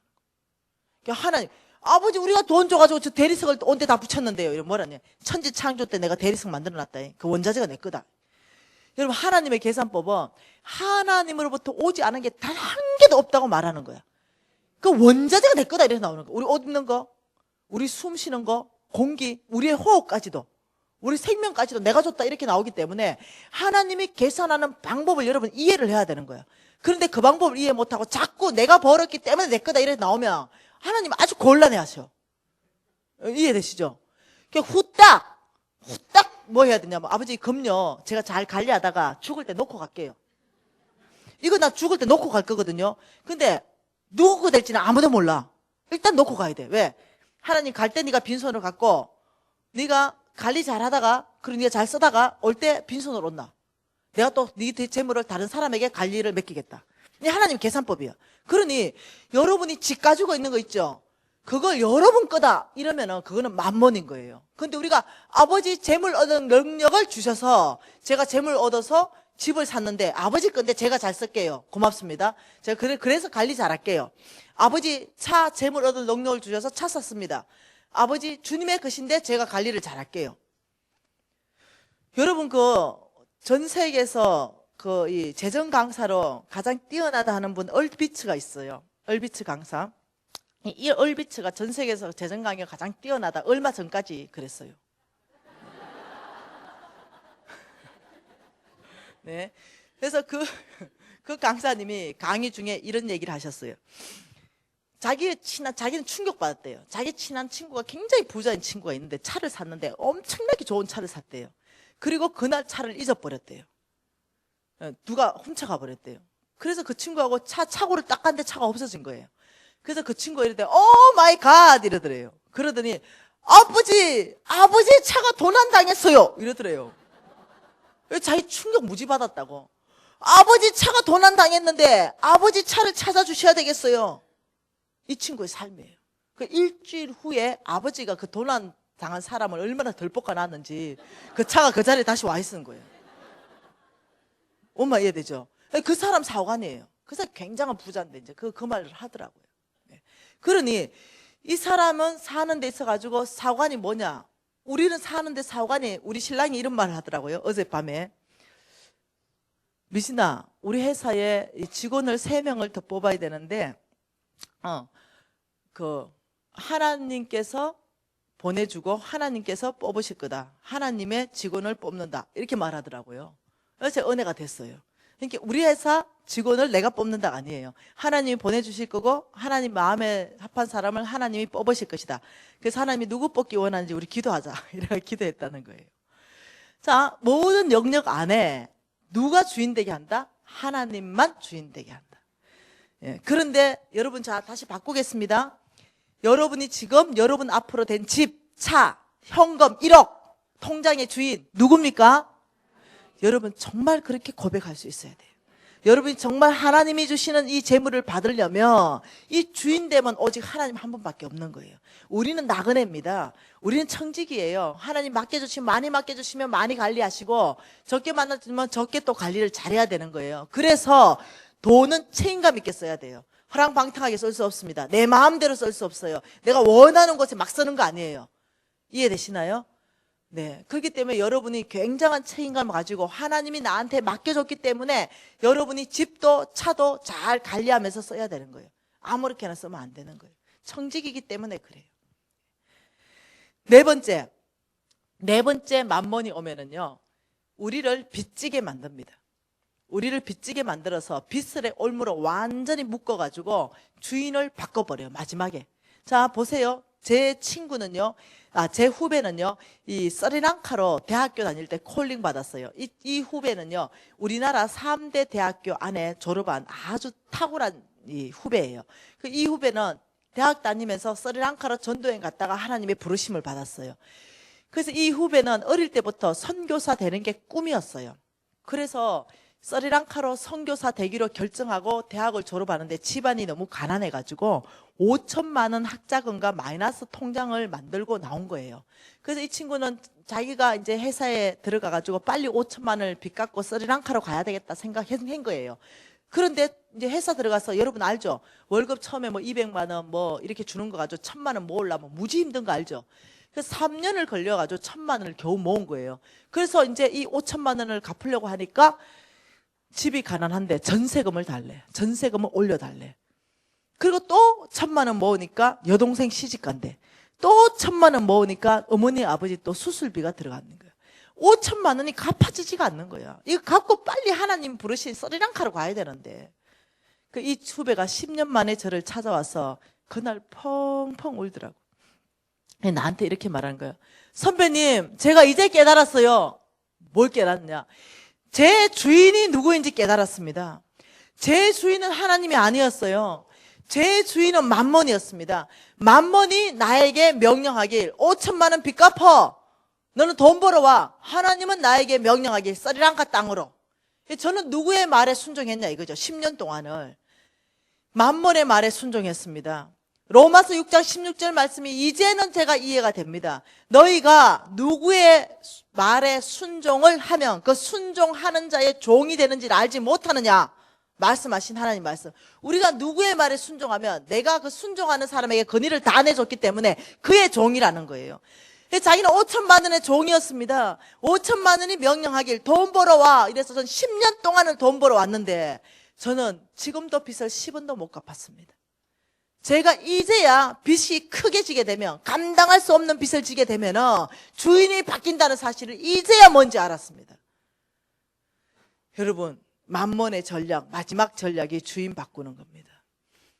거야. 하나님, 아버지, 우리가 돈 줘가지고 저 대리석을 온데 다 붙였는데요. 이러면 뭐라냐. 천지 창조 때 내가 대리석 만들어 놨다. 그 원자재가 내 거다. 여러분, 하나님의 계산법은 하나님으로부터 오지 않은 게 단 한 개도 없다고 말하는 거야. 그 원자재가 내 거다. 이렇게 나오는 거야. 우리 옷 입는 거, 우리 숨 쉬는 거, 공기, 우리의 호흡까지도, 우리 생명까지도 내가 줬다 이렇게 나오기 때문에 하나님이 계산하는 방법을 여러분 이해를 해야 되는 거야. 그런데 그 방법을 이해 못하고 자꾸 내가 벌었기 때문에 내 거다 이렇게 나오면 하나님 아주 곤란해 하셔. 이해되시죠? 후딱 뭐 해야 되냐면, 아버지 금요 제가 잘 관리하다가 죽을 때 놓고 갈게요. 이거 나 죽을 때 놓고 갈 거거든요. 근데 누구 될지는 아무도 몰라. 일단 놓고 가야 돼. 왜? 하나님 갈 때 네가 빈손으로 갔고, 네가 관리 잘 하다가, 그리고 네가 잘 쓰다가 올 때 빈손으로 온나. 내가 또 네 재물을 다른 사람에게 관리를 맡기겠다. 이게 하나님 계산법이야. 그러니 여러분이 집 가지고 있는 거 있죠? 그걸 여러분 거다 이러면은 그거는 만몬인 거예요. 근데 우리가 아버지 재물 얻은 능력을 주셔서 제가 재물 얻어서 집을 샀는데 아버지 건데 제가 잘 쓸게요. 고맙습니다. 제가 그래서 관리 잘할게요. 아버지 차 재물 얻을 능력을 주셔서 차 샀습니다. 아버지 주님의 것인데 제가 관리를 잘할게요. 여러분 전 세계에서 이 재정 강사로 가장 뛰어나다 하는 분 얼비츠가 있어요. 얼비츠 강사. 이 얼비츠가 전 세계에서 재정 강의가 가장 뛰어나다. 얼마 전까지 그랬어요. 네. 그래서 그 강사님이 강의 중에 이런 얘기를 하셨어요. 자기는 충격받았대요. 자기 친한 친구가 굉장히 부자인 친구가 있는데 차를 샀는데 엄청나게 좋은 차를 샀대요. 그리고 그날 차를 잊어버렸대요. 누가 훔쳐가 버렸대요. 그래서 그 친구하고 차고를 딱 갔는데 차가 없어진 거예요. 그래서 그 친구가 이러더니 오 마이 갓 이러더래요. 그러더니 아버지 차가 도난 당했어요 이러더래요. 자기 충격 무지 받았다고. 아버지 차가 도난 당했는데 아버지 차를 찾아주셔야 되겠어요. 이 친구의 삶이에요. 그 일주일 후에 아버지가 그 도난 당한 사람을 얼마나 덜 볶아놨는지 그 차가 그 자리에 다시 와 있는 거예요. 엄마 이해되죠? 그 사람 사관이에요. 그 사람 굉장한 부자인데 이제 그 말을 하더라고요. 네. 그러니 이 사람은 사는 데 있어가지고 사관이 뭐냐? 우리는 사는데 사관이 우리 신랑이 이런 말을 하더라고요. 어젯밤에 미진아 우리 회사에 직원을 3명을 더 뽑아야 되는데 하나님께서 보내주고 하나님께서 뽑으실 거다. 하나님의 직원을 뽑는다. 이렇게 말하더라고요. 그래서 제 은혜가 됐어요. 그러니까 우리 회사 직원을 내가 뽑는다가 아니에요. 하나님이 보내주실 거고 하나님 마음에 합한 사람을 하나님이 뽑으실 것이다. 그래서 하나님이 누구 뽑기 원하는지 우리 기도하자. 이렇게 기도했다는 거예요. 자, 모든 영역 안에 누가 주인 되게 한다? 하나님만 주인 되게 한다. 예, 그런데 여러분 자 다시 바꾸겠습니다. 여러분이 지금 여러분 앞으로 된 집, 차, 현금 1억 통장의 주인 누굽니까? 여러분 정말 그렇게 고백할 수 있어야 돼요. 여러분이 정말 하나님이 주시는 이 재물을 받으려면 이 주인됨은 오직 하나님 한 분밖에 없는 거예요. 우리는 나그네입니다. 우리는 청지기예요. 하나님 맡겨주시면 많이 맡겨주시면 많이 관리하시고 적게 맡겨주면 적게 또 관리를 잘해야 되는 거예요. 그래서 돈은 책임감 있게 써야 돼요. 허랑방탕하게 쓸 수 없습니다. 내 마음대로 쓸 수 없어요. 내가 원하는 곳에 막 쓰는 거 아니에요. 이해되시나요? 네. 그렇기 때문에 여러분이 굉장한 책임감을 가지고 하나님이 나한테 맡겨줬기 때문에 여러분이 집도 차도 잘 관리하면서 써야 되는 거예요. 아무렇게나 쓰면 안 되는 거예요. 청직이기 때문에 그래요. 네 번째 만몬이 오면은요, 우리를 빚지게 만듭니다. 우리를 빚지게 만들어서 빚을 올무로 완전히 묶어가지고 주인을 바꿔버려요. 마지막에. 자 보세요. 제 친구는요, 제 후배는요, 이 스리랑카로 대학교 다닐 때 콜링 받았어요. 이 후배는요, 우리나라 3대 대학교 안에 졸업한 아주 탁월한 이 후배예요. 이 후배는 대학 다니면서 스리랑카로 전도여행 갔다가 하나님의 부르심을 받았어요. 그래서 이 후배는 어릴 때부터 선교사 되는 게 꿈이었어요. 그래서 스리랑카로 선교사 되기로 결정하고 대학을 졸업하는데 집안이 너무 가난해가지고 5천만 원 학자금과 마이너스 통장을 만들고 나온 거예요. 그래서 이 친구는 자기가 이제 회사에 들어가가지고 빨리 5천만 원을 빚 갚고 스리랑카로 가야 되겠다 생각한 거예요. 그런데 이제 회사 들어가서 여러분 알죠? 월급 처음에 뭐 200만 원 뭐 이렇게 주는 거 가지고 1,000만 원 모으려면 무지 힘든 거 알죠? 그래서 3년을 걸려가지고 1,000만 원을 겨우 모은 거예요. 그래서 이제 이 5천만 원을 갚으려고 하니까 집이 가난한데 전세금을 달래. 전세금을 올려달래. 그리고 또 1,000만 원 모으니까 여동생 시집간대. 또 1,000만 원 모으니까 어머니 아버지 또 수술비가 들어가는 거예요. 5천만 원이 갚아지지가 않는 거야. 이거 갖고 빨리 하나님 부르신 스리랑카로 가야 되는데. 이 후배가 10년 만에 저를 찾아와서 그날 펑펑 울더라고. 나한테 이렇게 말하는 거예요. 선배님, 제가 이제 깨달았어요. 뭘 깨달았냐? 제 주인이 누구인지 깨달았습니다. 제 주인은 하나님이 아니었어요. 제 주인은 맘몬이었습니다. 맘몬이 나에게 명령하길 5천만 원 빚 갚어. 너는 돈 벌어와. 하나님은 나에게 명령하길 스리랑카 땅으로. 저는 누구의 말에 순종했냐 이거죠. 10년 동안을. 맘몬의 말에 순종했습니다. 로마서 6장 16절 말씀이 이제는 제가 이해가 됩니다. 너희가 누구의 말에 순종을 하면 그 순종하는 자의 종이 되는지를 알지 못하느냐. 말씀하신 하나님 말씀. 우리가 누구의 말에 순종하면 내가 그 순종하는 사람에게 권위를 다 내줬기 때문에 그의 종이라는 거예요. 자기는 5천만 원의 종이었습니다. 5천만 원이 명령하길 돈 벌어와. 이래서 전 10년 동안을 돈 벌어왔는데 저는 지금도 빚을 10원도 못 갚았습니다. 제가 이제야 빚이 크게 지게 되면, 감당할 수 없는 빚을 지게 되면 주인이 바뀐다는 사실을 이제야 뭔지 알았습니다. 여러분, 맘몬의 전략, 마지막 전략이 주인 바꾸는 겁니다.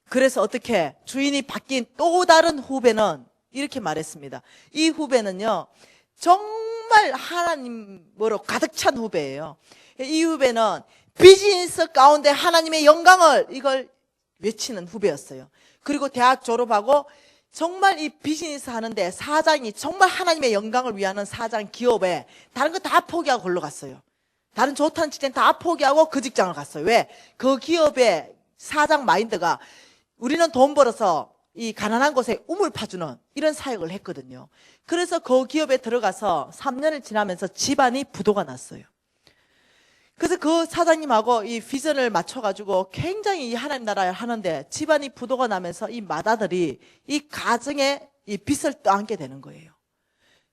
그래서 어떻게 주인이 바뀐 또 다른 후배는 이렇게 말했습니다. 이 후배는요, 정말 하나님으로 가득 찬 후배예요. 이 후배는 비즈니스 가운데 하나님의 영광을 이걸 외치는 후배였어요. 그리고 대학 졸업하고 정말 이 비즈니스 하는데 사장이 정말 하나님의 영광을 위하는 사장 기업에 다른 거 다 포기하고 걸러 갔어요. 다른 좋다는 직장 다 포기하고 그 직장을 갔어요. 왜? 그 기업의 사장 마인드가 우리는 돈 벌어서 이 가난한 곳에 우물 파주는 이런 사역을 했거든요. 그래서 그 기업에 들어가서 3년을 지나면서 집안이 부도가 났어요. 그래서 그 사장님하고 이 비전을 맞춰가지고 굉장히 이 하나님 나라를 하는데 집안이 부도가 나면서 이 마다들이 이 가정에 이 빚을 떠안게 되는 거예요.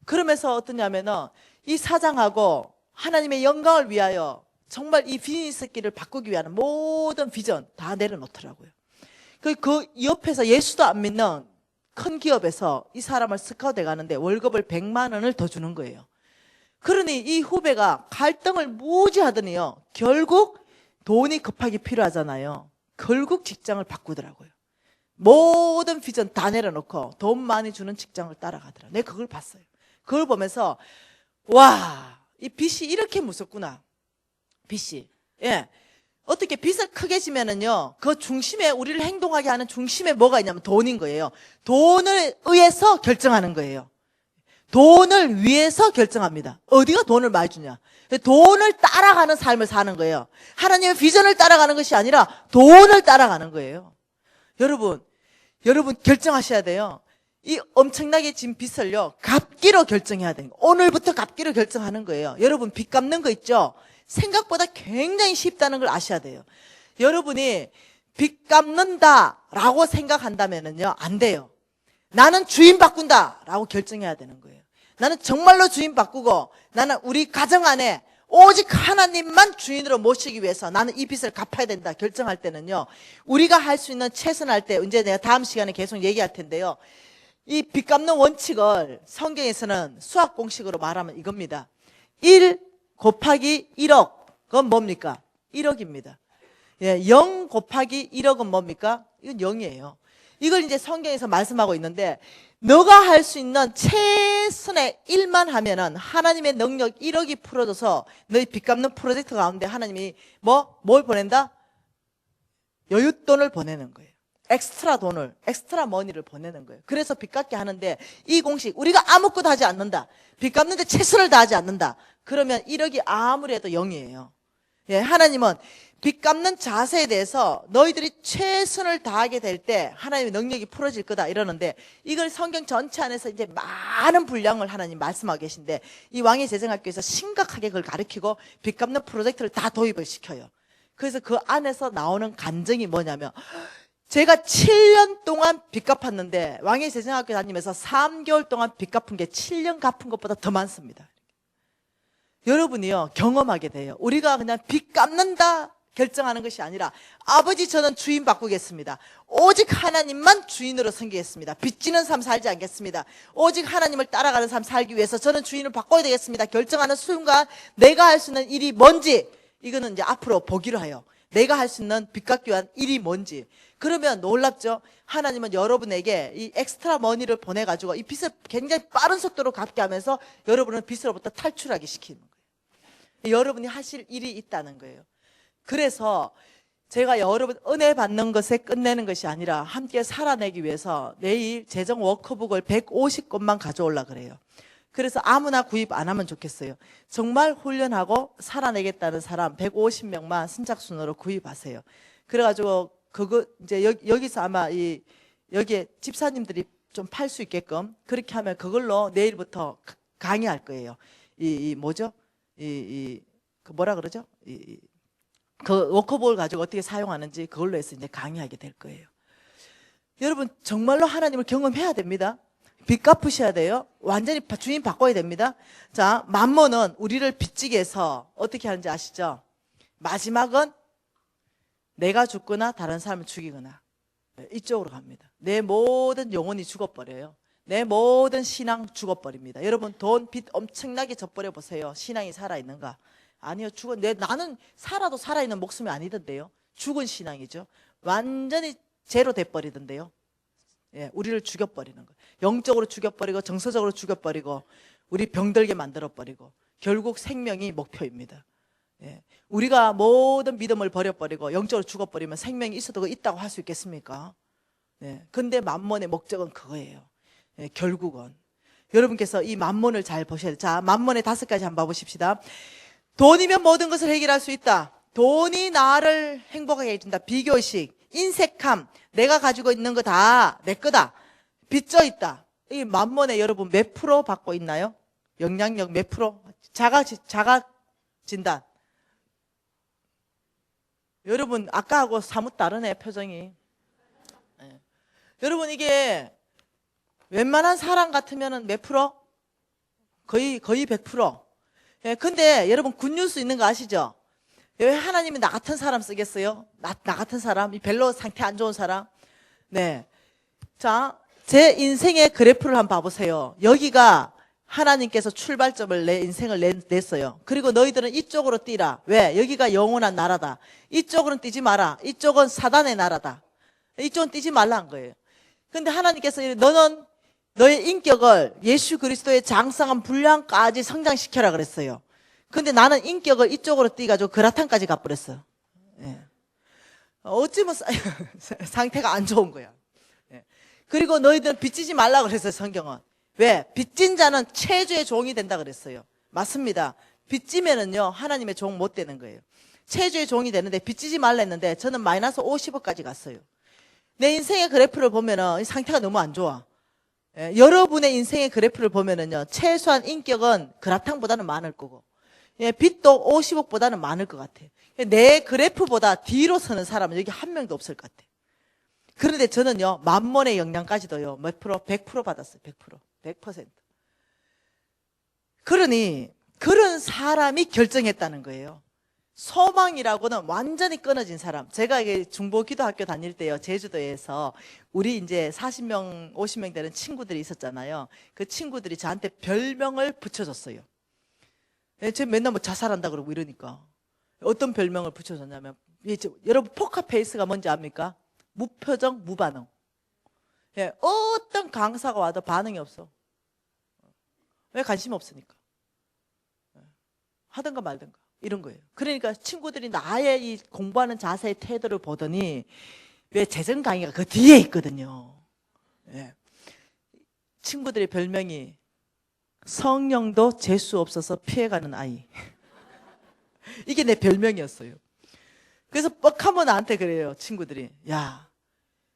그러면서 어떠냐면은 이 사장하고 하나님의 영광을 위하여 정말 이 비즈니스 길을 바꾸기 위한 모든 비전 다 내려놓더라고요. 그 옆에서 예수도 안 믿는 큰 기업에서 이 사람을 스카우트해 가는데 월급을 100만 원을 더 주는 거예요. 그러니 이 후배가 갈등을 무지 하더니요, 결국 돈이 급하게 필요하잖아요. 결국 직장을 바꾸더라고요. 모든 비전 다 내려놓고 돈 많이 주는 직장을 따라가더라고요. 내가 그걸 봤어요. 그걸 보면서 와, 이 빚이 이렇게 무섭구나. 빚이. 예. 어떻게 빚을 크게 지면은요, 그 중심에, 우리를 행동하게 하는 중심에 뭐가 있냐면 돈인 거예요. 돈을 의해서 결정하는 거예요. 돈을 위해서 결정합니다. 어디가 돈을 많이 주냐? 돈을 따라가는 삶을 사는 거예요. 하나님의 비전을 따라가는 것이 아니라 돈을 따라가는 거예요. 여러분 결정하셔야 돼요. 이 엄청나게 진 빚을요, 갚기로 결정해야 돼요. 오늘부터 갚기로 결정하는 거예요. 여러분, 빚 갚는 거 있죠? 생각보다 굉장히 쉽다는 걸 아셔야 돼요. 여러분이 빚 갚는다라고 생각한다면은요, 안 돼요. 나는 주인 바꾼다라고 결정해야 되는 거예요. 나는 정말로 주인 바꾸고 나는 우리 가정 안에 오직 하나님만 주인으로 모시기 위해서 나는 이 빚을 갚아야 된다 결정할 때는요, 우리가 할 수 있는 최선할 때, 이제 내가 다음 시간에 계속 얘기할 텐데요, 이 빚 갚는 원칙을 성경에서는 수학 공식으로 말하면 이겁니다. 1 곱하기 1억, 그건 뭡니까? 1억입니다. 예, 0 곱하기 1억은 뭡니까? 이건 0이에요. 이걸 이제 성경에서 말씀하고 있는데, 너가 할 수 있는 최선의 일만 하면은 하나님의 능력 1억이 풀어져서 너희 빚 갚는 프로젝트 가운데 하나님이 뭘 보낸다? 여윳돈을 보내는 거예요. 엑스트라 돈을, 엑스트라 머니를 보내는 거예요. 그래서 빚 갚게 하는데, 이 공식, 우리가 아무것도 하지 않는다, 빚 갚는데 최선을 다하지 않는다, 그러면 1억이 아무리 해도 0이에요. 예, 하나님은 빚 갚는 자세에 대해서 너희들이 최선을 다하게 될 때 하나님의 능력이 풀어질 거다 이러는데, 이걸 성경 전체 안에서 이제 많은 분량을 하나님 말씀하고 계신데, 이 왕의 재정학교에서 심각하게 그걸 가르치고 빚 갚는 프로젝트를 다 도입을 시켜요. 그래서 그 안에서 나오는 간증이 뭐냐면, 제가 7년 동안 빚 갚았는데 왕의 재정학교 다니면서 3개월 동안 빚 갚은 게 7년 갚은 것보다 더 많습니다. 여러분이요, 경험하게 돼요. 우리가 그냥 빚 갚는다 결정하는 것이 아니라, 아버지 저는 주인 바꾸겠습니다. 오직 하나님만 주인으로 섬기겠습니다. 빚지는 삶 살지 않겠습니다. 오직 하나님을 따라가는 삶 살기 위해서 저는 주인을 바꿔야 되겠습니다. 결정하는 순간 내가 할 수 있는 일이 뭔지, 이거는 이제 앞으로 보기로 해요. 내가 할 수 있는 빚 갚기 위한 일이 뭔지. 그러면 놀랍죠? 하나님은 여러분에게 이 엑스트라 머니를 보내가지고 이 빚을 굉장히 빠른 속도로 갚게 하면서 여러분을 빚으로부터 탈출하게 시키는 거예요. 여러분이 하실 일이 있다는 거예요. 그래서 제가 여러분 은혜 받는 것에 끝내는 것이 아니라 함께 살아내기 위해서 내일 재정 워크북을 150권만 가져오려고 그래요. 그래서 아무나 구입 안 하면 좋겠어요. 정말 훈련하고 살아내겠다는 사람 150명만 선착순으로 구입하세요. 그래가지고 그거 이제 여기서 아마 여기에 집사님들이 좀 팔 수 있게끔 그렇게 하면 그걸로 내일부터 강의할 거예요. 뭐죠? 그 뭐라 그러죠? 그 워커볼을 가지고 어떻게 사용하는지 그걸로 해서 이제 강의하게 될 거예요. 여러분 정말로 하나님을 경험해야 됩니다. 빚 갚으셔야 돼요. 완전히 주인 바꿔야 됩니다. 자, 만몬은 우리를 빚지게 해서 어떻게 하는지 아시죠? 마지막은 내가 죽거나 다른 사람을 죽이거나 이쪽으로 갑니다. 내 모든 영혼이 죽어버려요. 내 모든 신앙 죽어버립니다. 여러분 돈 빚 엄청나게 져버려 보세요. 신앙이 살아있는가? 아니요. 나는 살아도 살아있는 목숨이 아니던데요. 죽은 신앙이죠. 완전히 제로 돼버리던데요. 예, 우리를 죽여버리는 거예요. 영적으로 죽여버리고 정서적으로 죽여버리고 우리 병들게 만들어버리고 결국 생명이 목표입니다. 예, 우리가 모든 믿음을 버려버리고 영적으로 죽어버리면 생명이 있어도 있다고 할 수 있겠습니까? 예, 근데 만몬의 목적은 그거예요. 예, 결국은 여러분께서 이 만몬을 잘 보셔야 돼요. 자, 만몬의 5가지 한번 봐보십시다. 돈이면 모든 것을 해결할 수 있다. 돈이 나를 행복하게 해준다. 비교의식, 인색함, 내가 가지고 있는 거 다 내 거다. 빚져 있다. 이 만몬에 여러분 몇 프로 받고 있나요? 영향력 몇 프로? 자가 진단. 여러분 아까하고 사뭇 다르네 표정이. 네. 여러분 이게 웬만한 사람 같으면 몇 프로? 거의 100%. 예, 근데 여러분 굿뉴스 있는 거 아시죠? 왜 하나님이 나 같은 사람 쓰겠어요? 나 같은 사람? 이 별로 상태 안 좋은 사람? 네. 자, 제 인생의 그래프를 한번 봐보세요. 여기가 하나님께서 출발점을 내 인생을 냈어요. 그리고 너희들은 이쪽으로 뛰라. 왜? 여기가 영원한 나라다. 이쪽으로는 뛰지 마라. 이쪽은 사단의 나라다. 이쪽은 뛰지 말라는 거예요. 근데 하나님께서 너는 너의 인격을 예수 그리스도의 장성한 분량까지 성장시켜라 그랬어요. 근데 나는 인격을 이쪽으로 뛰가지고 그라탄까지 가버렸어. 예. 어찌면 상태가 안 좋은 거야. 예. 그리고 너희들은 빚지지 말라 그랬어요, 성경은. 왜? 빚진 자는 체주의 종이 된다 그랬어요. 맞습니다. 빚지면은요, 하나님의 종 못 되는 거예요. 체주의 종이 되는데 빚지지 말라 했는데 저는 마이너스 50억까지 갔어요. 내 인생의 그래프를 보면은 상태가 너무 안 좋아. 예, 여러분의 인생의 그래프를 보면은요, 최소한 인격은 그라탕보다는 많을 거고, 예, 빚도 50억보다는 많을 것 같아요. 내 그래프보다 뒤로 서는 사람은 여기 한 명도 없을 것 같아요. 그런데 저는요, 만몬의 영향까지도요, 몇 프로? 100% 받았어요. 100%. 100%. 그러니, 그런 사람이 결정했다는 거예요. 소망이라고는 완전히 끊어진 사람. 제가 이게 중보기도학교 다닐 때요, 제주도에서 우리 이제 40명, 50명 되는 친구들이 있었잖아요. 그 친구들이 저한테 별명을 붙여줬어요. 제가 맨날 뭐 자살한다 그러고 이러니까. 어떤 별명을 붙여줬냐면, 여러분 포커페이스가 뭔지 압니까? 무표정, 무반응. 예, 어떤 강사가 와도 반응이 없어. 왜? 관심 없으니까. 하든가 말든가. 이런 거예요. 그러니까 친구들이 나의 이 공부하는 자세의 태도를 보더니 왜 재정 강의가 그 뒤에 있거든요. 예. 친구들의 별명이 성령도 재수 없어서 피해가는 아이. 이게 내 별명이었어요. 그래서 뻑하면 나한테 그래요. 친구들이. 야,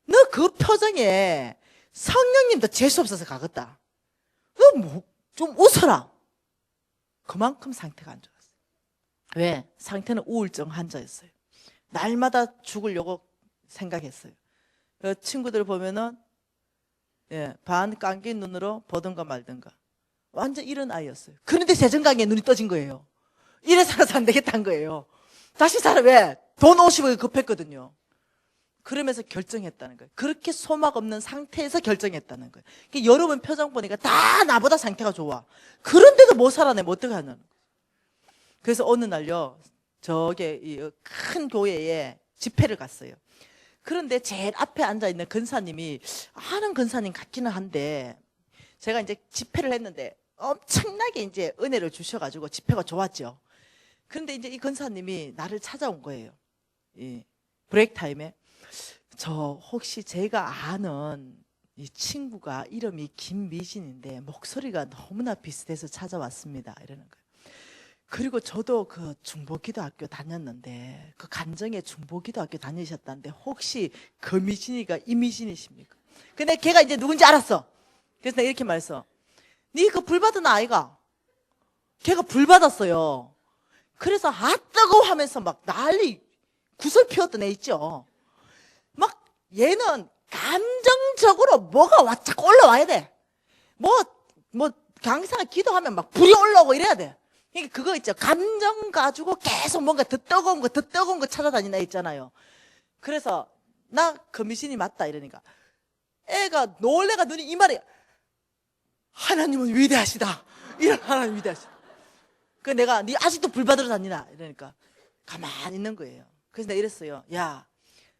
너 그 표정에 성령님도 재수 없어서 가겠다. 너 뭐 좀 웃어라. 그만큼 상태가 안 좋았어요. 왜? 상태는 우울증 환자였어요. 날마다 죽으려고 생각했어요. 그 친구들 보면은, 예, 반 감긴 눈으로 보든가 말든가. 완전 이런 아이였어요. 그런데 재정강의에 눈이 떠진 거예요. 이래 살아서 안 되겠다는 거예요. 다시 살아. 왜? 돈 50억이 급했거든요. 그러면서 결정했다는 거예요. 그렇게 소망 없는 상태에서 결정했다는 거예요. 그러니까 여러분 표정 보니까 다 나보다 상태가 좋아. 그런데도 못 살아내면 어떡하냐는 거예요. 그래서 어느 날요, 저게 이 큰 교회에 집회를 갔어요. 그런데 제일 앞에 앉아 있는 근사님이 아는 근사님 같기는 한데, 제가 이제 집회를 했는데 엄청나게 이제 은혜를 주셔가지고 집회가 좋았죠. 그런데 이제 이 근사님이 나를 찾아온 거예요. 이 브레이크 타임에. 저 혹시 제가 아는 이 친구가 이름이 김미진인데 목소리가 너무나 비슷해서 찾아왔습니다. 이러는 거예요. 그리고 저도 그 중보기도학교 다녔는데, 그 간정에 중보기도학교 다니셨다는데 혹시 그 미진이가 이미진이십니까? 근데 걔가 이제 누군지 알았어. 그래서 내가 이렇게 말했어. 니 그 불 받은 아이가? 걔가 불 받았어요. 그래서 뜨거워 하면서 막 난리 구슬 피웠던 애 있죠. 막 얘는 감정적으로 뭐가 자꾸 올라와야 돼. 뭐 강사가 기도하면 막 불이 올라오고 이래야 돼. 그러니까 그거 있죠. 감정 가지고 계속 뭔가 더 뜨거운 거 찾아다니는 애 있잖아요. 그래서 나 금미신이 맞다 이러니까 애가 놀래가 눈이 이 말이, 하나님은 위대하시다. 이런 하나님 위대하시다. 그 내가 니 아직도 불 받으러 다니나 이러니까 가만히 있는 거예요. 그래서 내가 이랬어요. 야,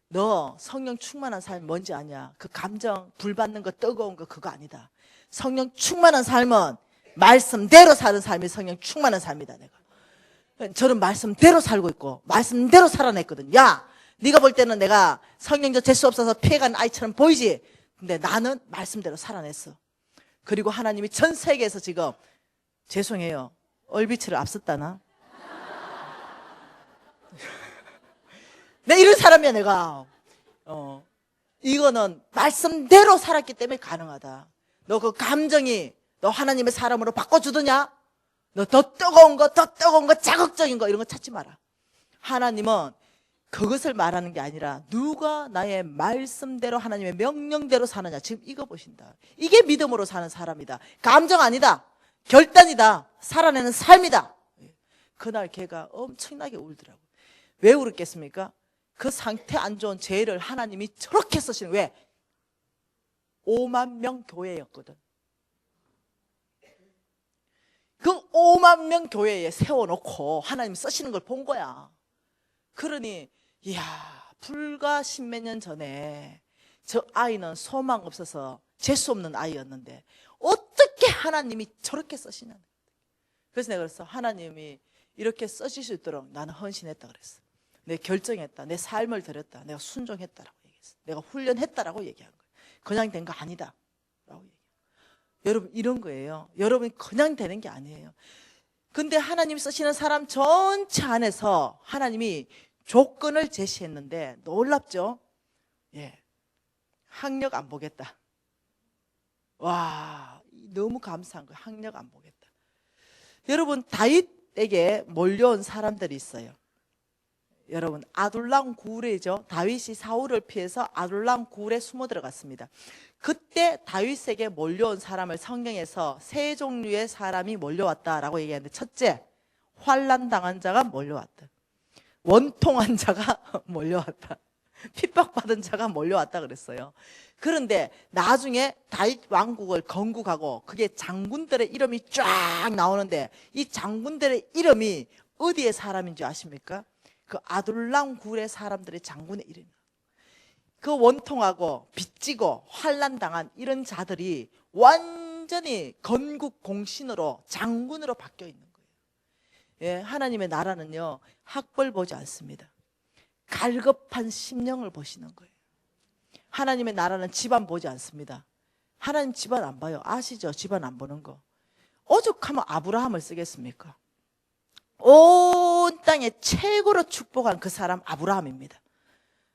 너 성령 충만한 삶 뭔지 아냐? 그 감정 불 받는 거 뜨거운 거 그거 아니다. 성령 충만한 삶은 말씀대로 사는 삶이 성령 충만한 삶이다. 내가 저는 말씀대로 살고 있고 말씀대로 살아냈거든. 야, 네가 볼 때는 내가 성령적 재수 없어서 피해간 아이처럼 보이지? 근데 나는 말씀대로 살아냈어. 그리고 하나님이 전 세계에서 지금, 죄송해요, 얼비치를 앞섰다나? 내 이런 사람이야 내가. 이거는 말씀대로 살았기 때문에 가능하다. 너 그 감정이 너 하나님의 사람으로 바꿔주더냐? 너 더 뜨거운 거 자극적인 거 이런 거 찾지 마라. 하나님은 그것을 말하는 게 아니라 누가 나의 말씀대로 하나님의 명령대로 사느냐. 지금 이거 보신다. 이게 믿음으로 사는 사람이다. 감정 아니다. 결단이다. 살아내는 삶이다. 그날 걔가 엄청나게 울더라고요. 왜 울었겠습니까? 그 상태 안 좋은 죄를 하나님이 저렇게 쓰시는. 왜? 5만 명 교회였거든. 그 5만 명 교회에 세워놓고 하나님 쓰시는 걸 본 거야. 그러니 이야, 불과 십몇 년 전에 저 아이는 소망 없어서 재수 없는 아이였는데 어떻게 하나님이 저렇게 쓰시냐. 그래서 내가 그랬어. 하나님이 이렇게 써질 수 있도록 나는 헌신했다 그랬어. 내가 결정했다. 내 삶을 드렸다. 내가 순종했다라고 얘기했어. 내가 훈련했다라고 얘기한 거야. 그냥 된 거 아니다 라고 얘기해. 여러분, 이런 거예요. 여러분이 그냥 되는 게 아니에요. 근데 하나님 쓰시는 사람 전체 안에서 하나님이 조건을 제시했는데 놀랍죠? 예, 학력 안 보겠다. 와, 너무 감사한 거예요. 학력 안 보겠다. 여러분, 다윗에게 몰려온 사람들이 있어요. 여러분, 아둘람 굴이죠. 다윗이 사울을 피해서 아둘람 굴에 숨어 들어갔습니다. 그때 다윗에게 몰려온 사람을 성경에서 세 종류의 사람이 몰려왔다라고 얘기하는데, 첫째, 환난 당한 자가 몰려왔다. 원통한 자가 몰려왔다. 핍박받은 자가 몰려왔다 그랬어요. 그런데 나중에 다윗 왕국을 건국하고 그게 장군들의 이름이 쫙 나오는데, 이 장군들의 이름이 어디의 사람인 줄 아십니까? 그 아둘람 굴의 사람들의 장군의 이름이에요. 그 원통하고 빚지고 환난당한 이런 자들이 완전히 건국 공신으로 장군으로 바뀌어 있는 거예요. 예, 하나님의 나라는요, 학벌 보지 않습니다. 갈급한 심령을 보시는 거예요. 하나님의 나라는 집안 보지 않습니다. 하나님 집안 안 봐요. 아시죠? 집안 안 보는 거. 오죽하면 아브라함을 쓰겠습니까? 온 땅에 최고로 축복한 그 사람 아브라함입니다.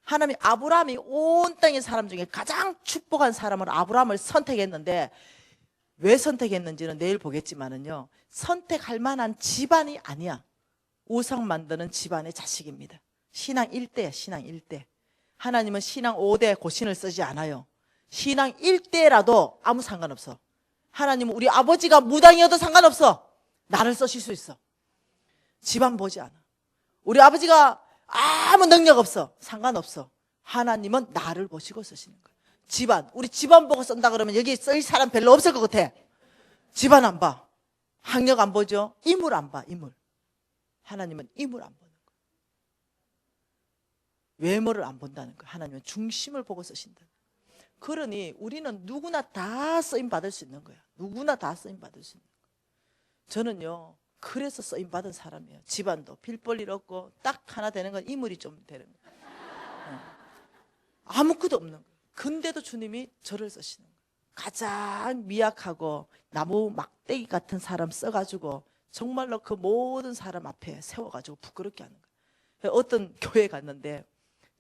하나님이 아브라함이 온 땅의 사람 중에 가장 축복한 사람으로 아브라함을 선택했는데, 왜 선택했는지는 내일 보겠지만은요, 선택할 만한 집안이 아니야. 우상 만드는 집안의 자식입니다. 신앙 1대야, 신앙 1대. 하나님은 신앙 5대 고신을 쓰지 않아요. 신앙 1대라도 아무 상관없어. 하나님은 우리 아버지가 무당이어도 상관없어. 나를 쓰실 수 있어. 집안 보지 않아. 우리 아버지가 아무 능력 없어. 상관없어. 하나님은 나를 보시고 쓰시는 거야. 집안, 우리 집안 보고 쓴다 그러면 여기 쓸 사람 별로 없을 것 같아. 집안 안 봐. 학력 안 보죠. 인물 안 봐. 인물. 하나님은 인물 안 보는 거야. 외모를 안 본다는 거예요. 하나님은 중심을 보고 쓰신다. 그러니 우리는 누구나 다 쓰임 받을 수 있는 거예요. 누구나 다 쓰임 받을 수 있는 거예요. 저는요, 그래서 쓰임 받은 사람이에요. 집안도 빌 일 없고 딱 하나 되는 건 인물이 좀 되는 거예요. 아무것도 없는 거예요. 근데도 주님이 저를 쓰시는 거예요. 가장 미약하고 나무 막대기 같은 사람 써가지고 정말로 그 모든 사람 앞에 세워가지고 부끄럽게 하는 거예요. 어떤 교회에 갔는데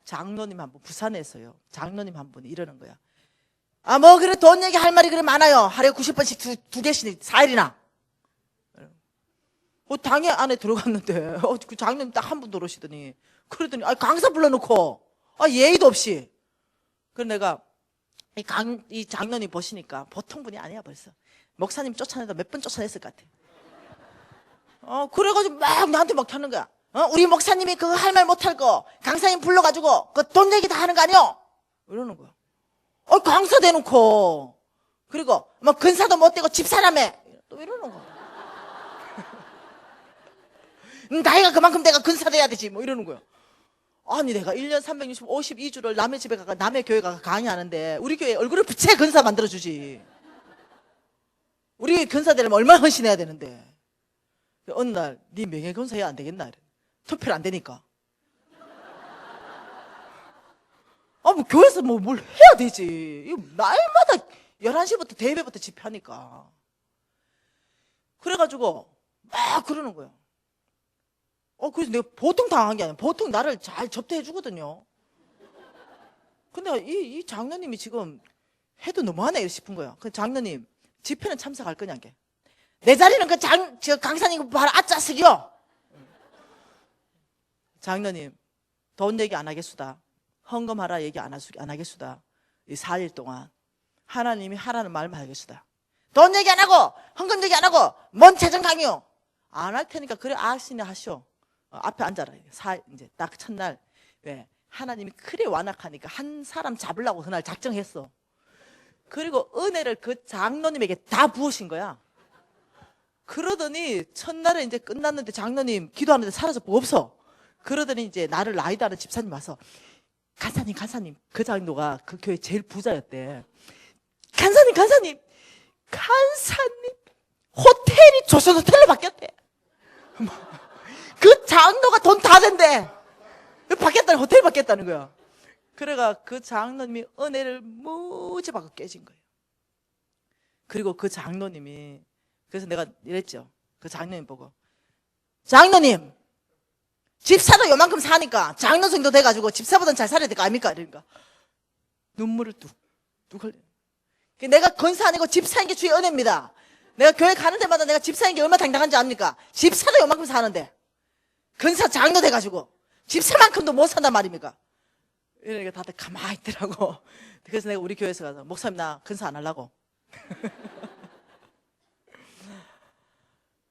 장로님 한 분, 부산에서요, 장로님 한 분이 이러는 거야. 아, 뭐 그래 돈 얘기 할 말이 그래 많아요. 하루에 90번씩 두 개씩 4일이나. 당회 안에 들어갔는데 그 장로님 딱 한 분 들어오시더니, 그러더니 강사 불러놓고 예의도 없이. 그래서 내가 이 장로님 보시니까 보통 분이 아니야. 벌써 목사님 쫓아내다 몇 번 쫓아냈을 것 같아. 그래가지고 막 나한테 막 하는 거야. 우리 목사님이 그거 할 말 못할 거 강사님 불러가지고 그 돈 얘기 다 하는 거 아니요? 이러는 거야. 강사 대놓고. 그리고 뭐 근사도 못 되고 집사람에 또 이러는 거야. 나이가 그만큼 내가 근사 돼야 되지 뭐 이러는 거야. 아니 내가 1년 352주를 남의 집에 가가 남의 교회 가가 강의하는데 우리 교회 얼굴을 부채 근사 만들어주지. 우리 근사 되려면 얼마나 헌신해야 되는데. 어느 날 네 명예 근사 해야 안 되겠나 이래. 투표를 안 되니까. 뭐 교회에서 뭘 해야 되지. 이거 날마다 11시부터 대회부터 집회하니까. 그래가지고 막 그러는 거야. 그래서 내가 보통 당한 게 아니야. 보통 나를 잘 접대해 주거든요. 근데 이 장로님이 지금 해도 너무하네 싶은 거야. 그 장로님 집회는 참석할 거냐 게. 내 자리는 저 강사님 바로 아짜 쓰기요. 장로님 돈 얘기 안 하겠수다. 헌금하라 얘기 안 하겠수다. 이 4일 동안 하나님이 하라는 말만 하겠수다. 돈 얘기 안 하고 헌금 얘기 안 하고 뭔 재정 강요 안 할 테니까 그래 아시네 하시오. 앞에 앉아라. 이제 딱 첫날 왜 하나님이 그래 완악하니까 한 사람 잡으려고 그날 작정했어. 그리고 은혜를 그 장로님에게 다 부으신 거야. 그러더니 첫날에 이제 끝났는데 장로님 기도하는데 사라져 없어. 그러더니 이제 나를 나이도 않은 집사님 와서 간사님 그 장로가 그 교회 제일 부자였대. 간사님 호텔이 조선 호텔로 바뀌었대. 그 장로가 돈 다 된대. 호텔 바뀌었다는 거야. 그래가 그 장로님이 은혜를 무지 받고 깨진 거예요. 그리고 그 장로님이, 그래서 내가 이랬죠. 그 장로님 보고, 장로님 집사도 요만큼 사니까 장로 정도 돼가지고 집사보다는 잘 살아야 될 거 아닙니까? 이러니까 눈물을 뚝 흘려. 내가 건사 아니고 집사인 게 주의 은혜입니다. 내가 교회 가는 데마다 내가 집사인 게 얼마나 당당한지 압니까? 집사도 요만큼 사는데 근사 장로 돼가지고 집사만큼도 못 산단 말입니까? 이러니까 다들 가만히 있더라고. 그래서 내가 우리 교회에서 가서 목사님 나 근사 안 하려고.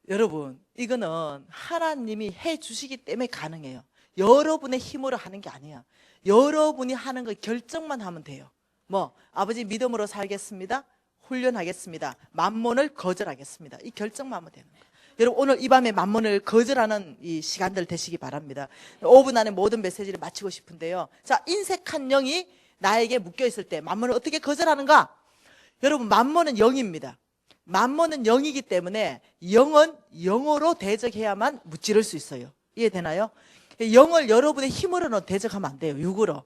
여러분 이거는 하나님이 해주시기 때문에 가능해요. 여러분의 힘으로 하는 게 아니야. 여러분이 하는 거 결정만 하면 돼요. 아버지 믿음으로 살겠습니다. 훈련하겠습니다. 만몬을 거절하겠습니다. 이 결정만 하면 되는 거예요. 여러분 오늘 이 밤에 만몬을 거절하는 이 시간들 되시기 바랍니다. 5분 안에 모든 메시지를 마치고 싶은데요. 자, 인색한 영이 나에게 묶여있을 때 만몬을 어떻게 거절하는가? 여러분 만몬은 영입니다. 만몬은 영이기 때문에 영은 영으로 대적해야만 무찌를 수 있어요. 이해되나요? 영을 여러분의 힘으로는 대적하면 안 돼요. 육으로.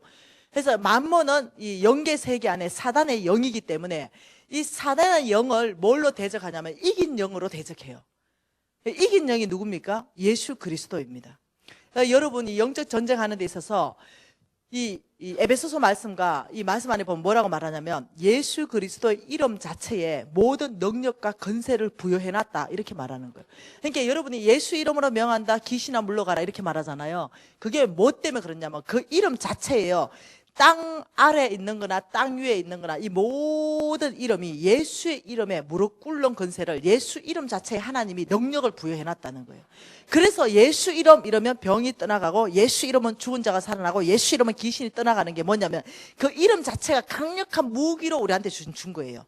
그래서 만몬은 이 영계 세계 안에 사단의 영이기 때문에 이 사단의 영을 뭘로 대적하냐면 이긴 영으로 대적해요. 이긴 영이 누굽니까? 예수 그리스도입니다. 그러니까 여러분이 영적 전쟁하는 데 있어서 이 에베소서 말씀과 이 말씀 안에 보면 뭐라고 말하냐면 예수 그리스도의 이름 자체에 모든 능력과 건세를 부여해놨다 이렇게 말하는 거예요. 그러니까 여러분이 예수 이름으로 명한다 귀신아 물러가라 이렇게 말하잖아요. 그게 뭐 때문에 그러냐면 그 이름 자체예요. 땅 아래에 있는 거나 땅 위에 있는 거나 이 모든 이름이 예수의 이름에 무릎 꿇는 건세를 예수 이름 자체에 하나님이 능력을 부여해놨다는 거예요. 그래서 예수 이름 이러면 병이 떠나가고 예수 이름은 죽은 자가 살아나고 예수 이름은 귀신이 떠나가는 게 뭐냐면 그 이름 자체가 강력한 무기로 우리한테 준 거예요.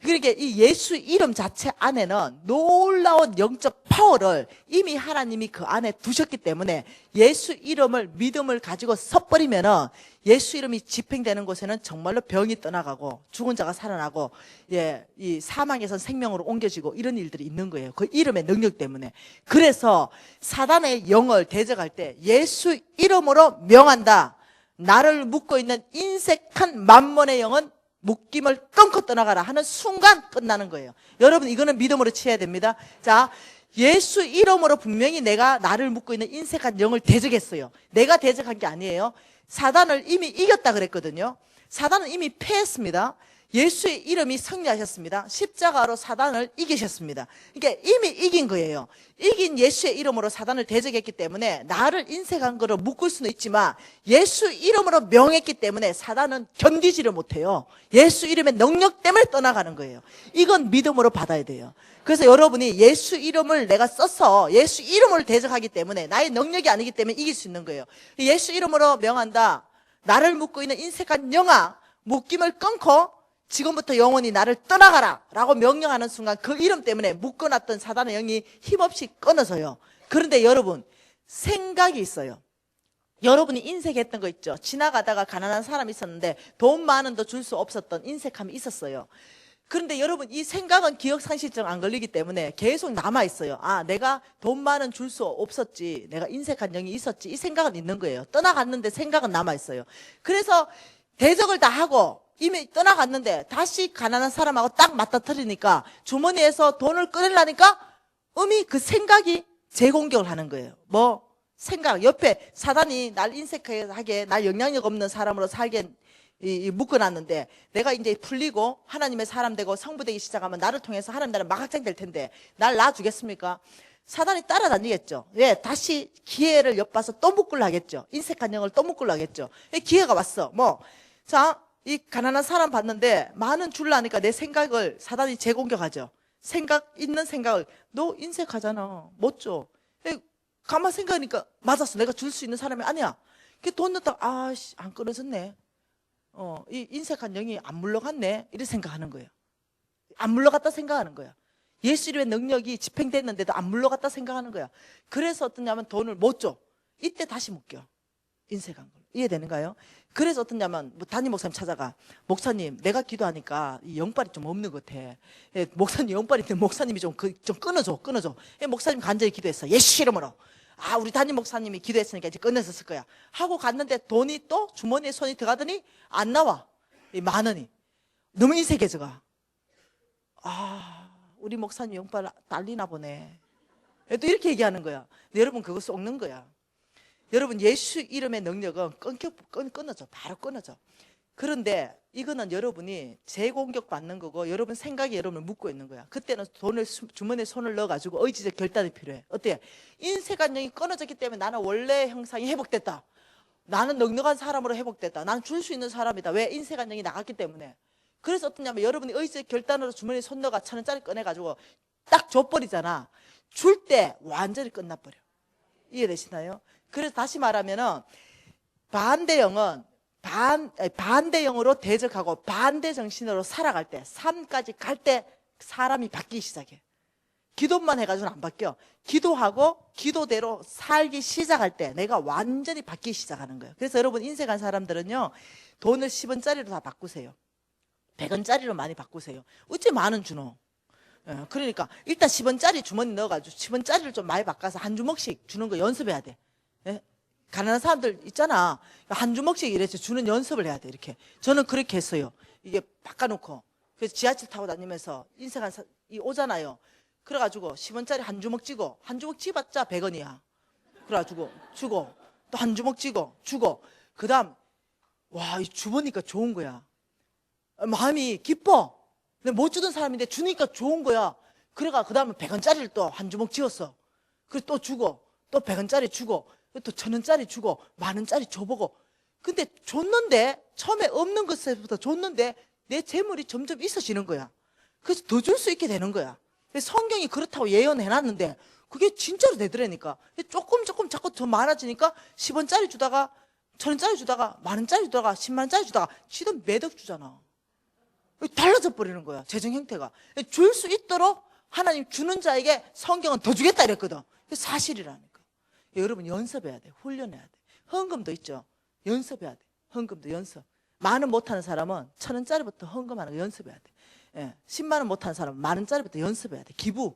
그러니까 이 예수 이름 자체 안에는 놀라운 영적 파워를 이미 하나님이 그 안에 두셨기 때문에 예수 이름을 믿음을 가지고 섞버리면은 예수 이름이 집행되는 곳에는 정말로 병이 떠나가고 죽은 자가 살아나고 이 사망에서 생명으로 옮겨지고 이런 일들이 있는 거예요. 그 이름의 능력 때문에. 그래서 사단의 영을 대적할 때 예수 이름으로 명한다. 나를 묶고 있는 인색한 만몬의 영은 묶임을 끊고 떠나가라 하는 순간 끝나는 거예요. 여러분 이거는 믿음으로 취해야 됩니다. 자, 예수 이름으로 분명히 내가 나를 묶고 있는 인색한 영을 대적했어요. 내가 대적한 게 아니에요. 사단을 이미 이겼다 그랬거든요. 사단은 이미 패했습니다. 예수의 이름이 승리하셨습니다. 십자가로 사단을 이기셨습니다. 그러니까 이미 이긴 거예요. 이긴 예수의 이름으로 사단을 대적했기 때문에 나를 인색한 거를 묶을 수는 있지만 예수 이름으로 명했기 때문에 사단은 견디지를 못해요. 예수 이름의 능력 때문에 떠나가는 거예요. 이건 믿음으로 받아야 돼요. 그래서 여러분이 예수 이름을 내가 써서 예수 이름을 대적하기 때문에 나의 능력이 아니기 때문에 이길 수 있는 거예요. 예수 이름으로 명한다. 나를 묶고 있는 인색한 영아, 묶임을 끊고 지금부터 영원히 나를 떠나가라 라고 명령하는 순간 그 이름 때문에 묶어놨던 사단의 영이 힘없이 끊어져요. 그런데 여러분 생각이 있어요. 여러분이 인색했던 거 있죠. 지나가다가 가난한 사람이 있었는데 돈 많은도 줄 수 없었던 인색함이 있었어요. 그런데 여러분 이 생각은 기억상실증 안 걸리기 때문에 계속 남아있어요. 아, 내가 돈 많은 줄 수 없었지, 내가 인색한 영이 있었지, 이 생각은 있는 거예요. 떠나갔는데 생각은 남아있어요. 그래서 대적을 다 하고 이미 떠나갔는데 다시 가난한 사람하고 딱 맞닥뜨리니까 주머니에서 돈을 꺼내려니까 그 생각이 재공격을 하는 거예요. 뭐 생각, 옆에 사단이 날 인색하게 날 영향력 없는 사람으로 살게 묶어놨는데 내가 이제 풀리고 하나님의 사람 되고 성부 되기 시작하면 나를 통해서 하나님 나라 막확장 될 텐데 날 놔주겠습니까? 사단이 따라다니겠죠. 예, 다시 기회를 엿봐서 또 묶으려 하겠죠. 인색한 영을 또 묶으려 하겠죠. 기회가 왔어. 자, 이 가난한 사람 봤는데 많은 줄라니까 내 생각을 사단이 재공격하죠. 있는 생각을 너 인색하잖아. 못 줘. 가만 생각하니까 맞았어. 내가 줄 수 있는 사람이 아니야. 돈 넣다가 안 끊어졌네. 이 인색한 영이 안 물러갔네. 이렇게 생각하는 거예요. 안 물러갔다 생각하는 거야. 예수 이름의 능력이 집행됐는데도 안 물러갔다 생각하는 거야. 그래서 어떠냐면 돈을 못 줘. 이때 다시 묶여. 인색한 걸. 이해되는가요? 그래서 어떠냐면 담임 목사님 찾아가. 목사님 내가 기도하니까 이 영빨이 좀 없는 것 같아. 목사님 영빨이 있는데 목사님이 좀 끊어줘. 목사님 간절히 기도했어. 예수 이름으로. 우리 담임 목사님이 기도했으니까 이제 끝냈었을 거야 하고 갔는데 돈이 또 주머니에 손이 들어가더니 안 나와. 이 10,000원이 너무 인색해져가. 우리 목사님 영빨 날리나 보네. 또 이렇게 얘기하는 거야. 여러분 그거 속는 거야. 여러분 예수 이름의 능력은 끊어져. 바로 끊어져. 그런데 이거는 여러분이 재공격 받는 거고 여러분 생각이 여러분을 묶고 있는 거야. 그때는 돈을 주머니에 손을 넣어가지고 의지적 결단이 필요해. 어때? 인색한 영이 끊어졌기 때문에 나는 원래 형상이 회복됐다. 나는 넉넉한 사람으로 회복됐다. 나는 줄 수 있는 사람이다. 왜? 인색한 영이 나갔기 때문에. 그래서 어떠냐면 여러분이 의지적 결단으로 주머니에 손 넣어가 1,000원짜리 꺼내가지고 딱 줘버리잖아. 줄 때 완전히 끝나버려. 이해되시나요? 그래서 다시 말하면은 반대영은 반대영으로 대적하고 반대 정신으로 살아갈 때 삶까지 갈 때 사람이 바뀌기 시작해. 기도만 해가지고는 안 바뀌어. 기도하고 기도대로 살기 시작할 때 내가 완전히 바뀌기 시작하는 거예요. 그래서 여러분 인생한 사람들은요 돈을 10원짜리로 다 바꾸세요. 100원짜리로 많이 바꾸세요. 어째 10,000원 주노? 그러니까 일단 10원짜리 주머니 넣어가지고 10원짜리를 좀 많이 바꿔서 한 주먹씩 주는 거 연습해야 돼. 가난한 사람들 있잖아. 한 주먹씩 이래서 주는 연습을 해야 돼. 이렇게. 저는 그렇게 했어요. 이게 바꿔놓고. 그래서 지하철 타고 다니면서 인생한 오잖아요. 그래가지고 10원짜리 한 주먹 쥐고 한 주먹 쥐봤자 100원이야. 그래가지고 주고 또 한 주먹 쥐고 주고 그 다음 와, 이 주보니까 좋은 거야. 마음이 기뻐. 근데 못 주던 사람인데 주니까 좋은 거야. 그래가 그 다음에 100원짜리를 또 한 주먹 쥐었어. 그래서 또 주고 또 100원짜리 주고 또 1,000원짜리 주고 10,000원짜리 줘보고. 근데 줬는데 처음에 없는 것부터 줬는데 내 재물이 점점 있어지는 거야. 그래서 더 줄 수 있게 되는 거야. 성경이 그렇다고 예언해놨는데 그게 진짜로 되더라니까. 조금 자꾸 더 많아지니까 10원짜리 주다가 1,000원짜리 주다가 10,000원짜리 주다가 100,000원짜리 주다가 지도 매덕 주잖아. 달라져 버리는 거야. 재정 형태가. 줄 수 있도록 하나님 주는 자에게 성경은 더 주겠다 이랬거든. 사실이라니까. 여러분 연습해야 돼. 훈련해야 돼. 헌금도 있죠. 연습해야 돼. 헌금도 연습. 만원 못하는 사람은 1,000원짜리부터 헌금하는 거 연습해야 돼. 예, 10만 원 못하는 사람은 10,000원짜리부터 연습해야 돼. 기부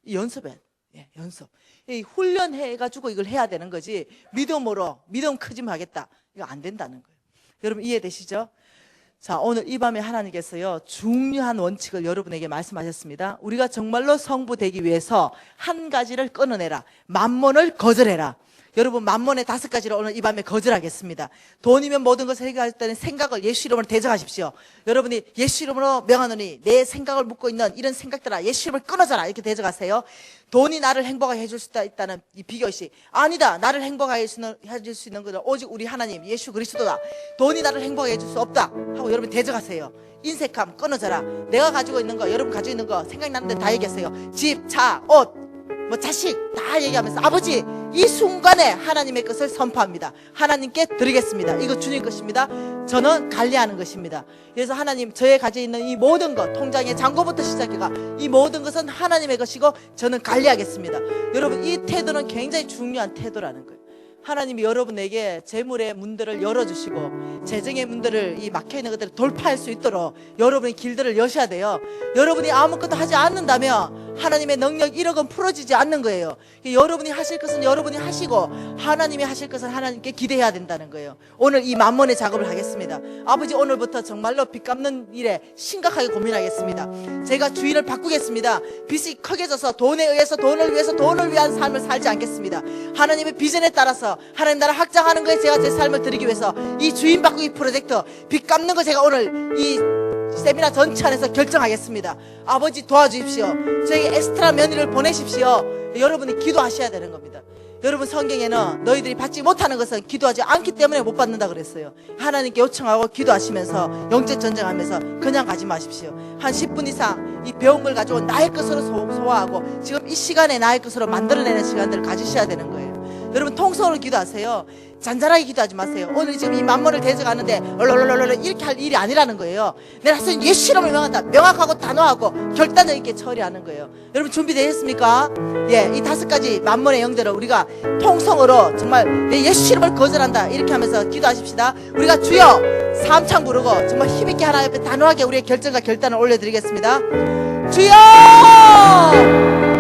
연습해야 돼. 예, 연습. 이 훈련해가지고 이걸 해야 되는 거지. 믿음으로 믿음 크지만 하겠다. 이거 안 된다는 거예요. 여러분 이해되시죠? 자, 오늘 이 밤에 하나님께서요 중요한 원칙을 여러분에게 말씀하셨습니다. 우리가 정말로 성부 되기 위해서 한 가지를 끊어내라. 만몬을 거절해라. 여러분 만몬의 5가지를 오늘 이 밤에 거절하겠습니다. 돈이면 모든 것을 해결할 때는 생각을 예수 이름으로 대적하십시오. 여러분이 예수 이름으로 명하노니 내 생각을 묻고 있는 이런 생각들아 예수 이름을 끊어져라 이렇게 대적하세요. 돈이 나를 행복하게 해줄 수 있다는 이 비교시 아니다. 나를 행복하게 해줄 수 있는 것은 오직 우리 하나님 예수 그리스도다. 돈이 나를 행복하게 해줄 수 없다 하고 여러분 대적하세요. 인색함 끊어져라. 내가 가지고 있는 거 여러분 가지고 있는 거 생각나는데 다 얘기했어요. 집, 차, 옷 뭐 자식 다 얘기하면서 아버지 이 순간에 하나님의 것을 선포합니다. 하나님께 드리겠습니다. 이거 주님 것입니다. 저는 관리하는 것입니다. 그래서 하나님 저의 가지고 있는 이 모든 것 통장의 잔고부터 시작해가 이 모든 것은 하나님의 것이고 저는 관리하겠습니다. 여러분 이 태도는 굉장히 중요한 태도라는 거예요. 하나님이 여러분에게 재물의 문들을 열어주시고 재정의 문들을 이 막혀있는 것들을 돌파할 수 있도록 여러분의 길들을 여셔야 돼요. 여러분이 아무것도 하지 않는다면 하나님의 능력 1억 원 풀어지지 않는 거예요. 여러분이 하실 것은 여러분이 하시고 하나님이 하실 것은 하나님께 기대해야 된다는 거예요. 오늘 이 만몬의 작업을 하겠습니다. 아버지 오늘부터 정말로 빚 갚는 일에 심각하게 고민하겠습니다. 제가 주인을 바꾸겠습니다. 빚이 크게 져서 돈에 의해서 돈을 위해서 돈을 위한 삶을 살지 않겠습니다. 하나님의 비전에 따라서 하나님 나라 확장하는 거에 제가 제 삶을 드리기 위해서 이 주인 바꾸기 프로젝트 빚 갚는 거 제가 오늘 이 세미나 전체 안에서 결정하겠습니다. 아버지 도와주십시오. 저에게 엑스트라 며느리를 보내십시오. 여러분이 기도하셔야 되는 겁니다. 여러분 성경에는 너희들이 받지 못하는 것은 기도하지 않기 때문에 못 받는다 그랬어요. 하나님께 요청하고 기도하시면서 영적 전쟁하면서 그냥 가지 마십시오. 한 10분 이상 이 배운 걸 가지고 나의 것으로 소화하고 지금 이 시간에 나의 것으로 만들어내는 시간들을 가지셔야 되는 거예요. 여러분 통성으로 기도하세요. 잔잔하게 기도하지 마세요. 오늘 지금 이 만몬을 대적하는데 얼얼얼얼 이렇게 할 일이 아니라는 거예요. 내가 하나님 예수 이름을 명한다. 명확하고 단호하고 결단력 있게 처리하는 거예요. 여러분 준비되셨습니까? 예, 이 5가지 만몬의 영들을 우리가 통성으로 정말 내 예수 이름을 거절한다 이렇게 하면서 기도하십시다. 우리가 주여 삼창 부르고 정말 힘있게 하나님 앞에 단호하게 우리의 결정과 결단을 올려드리겠습니다. 주여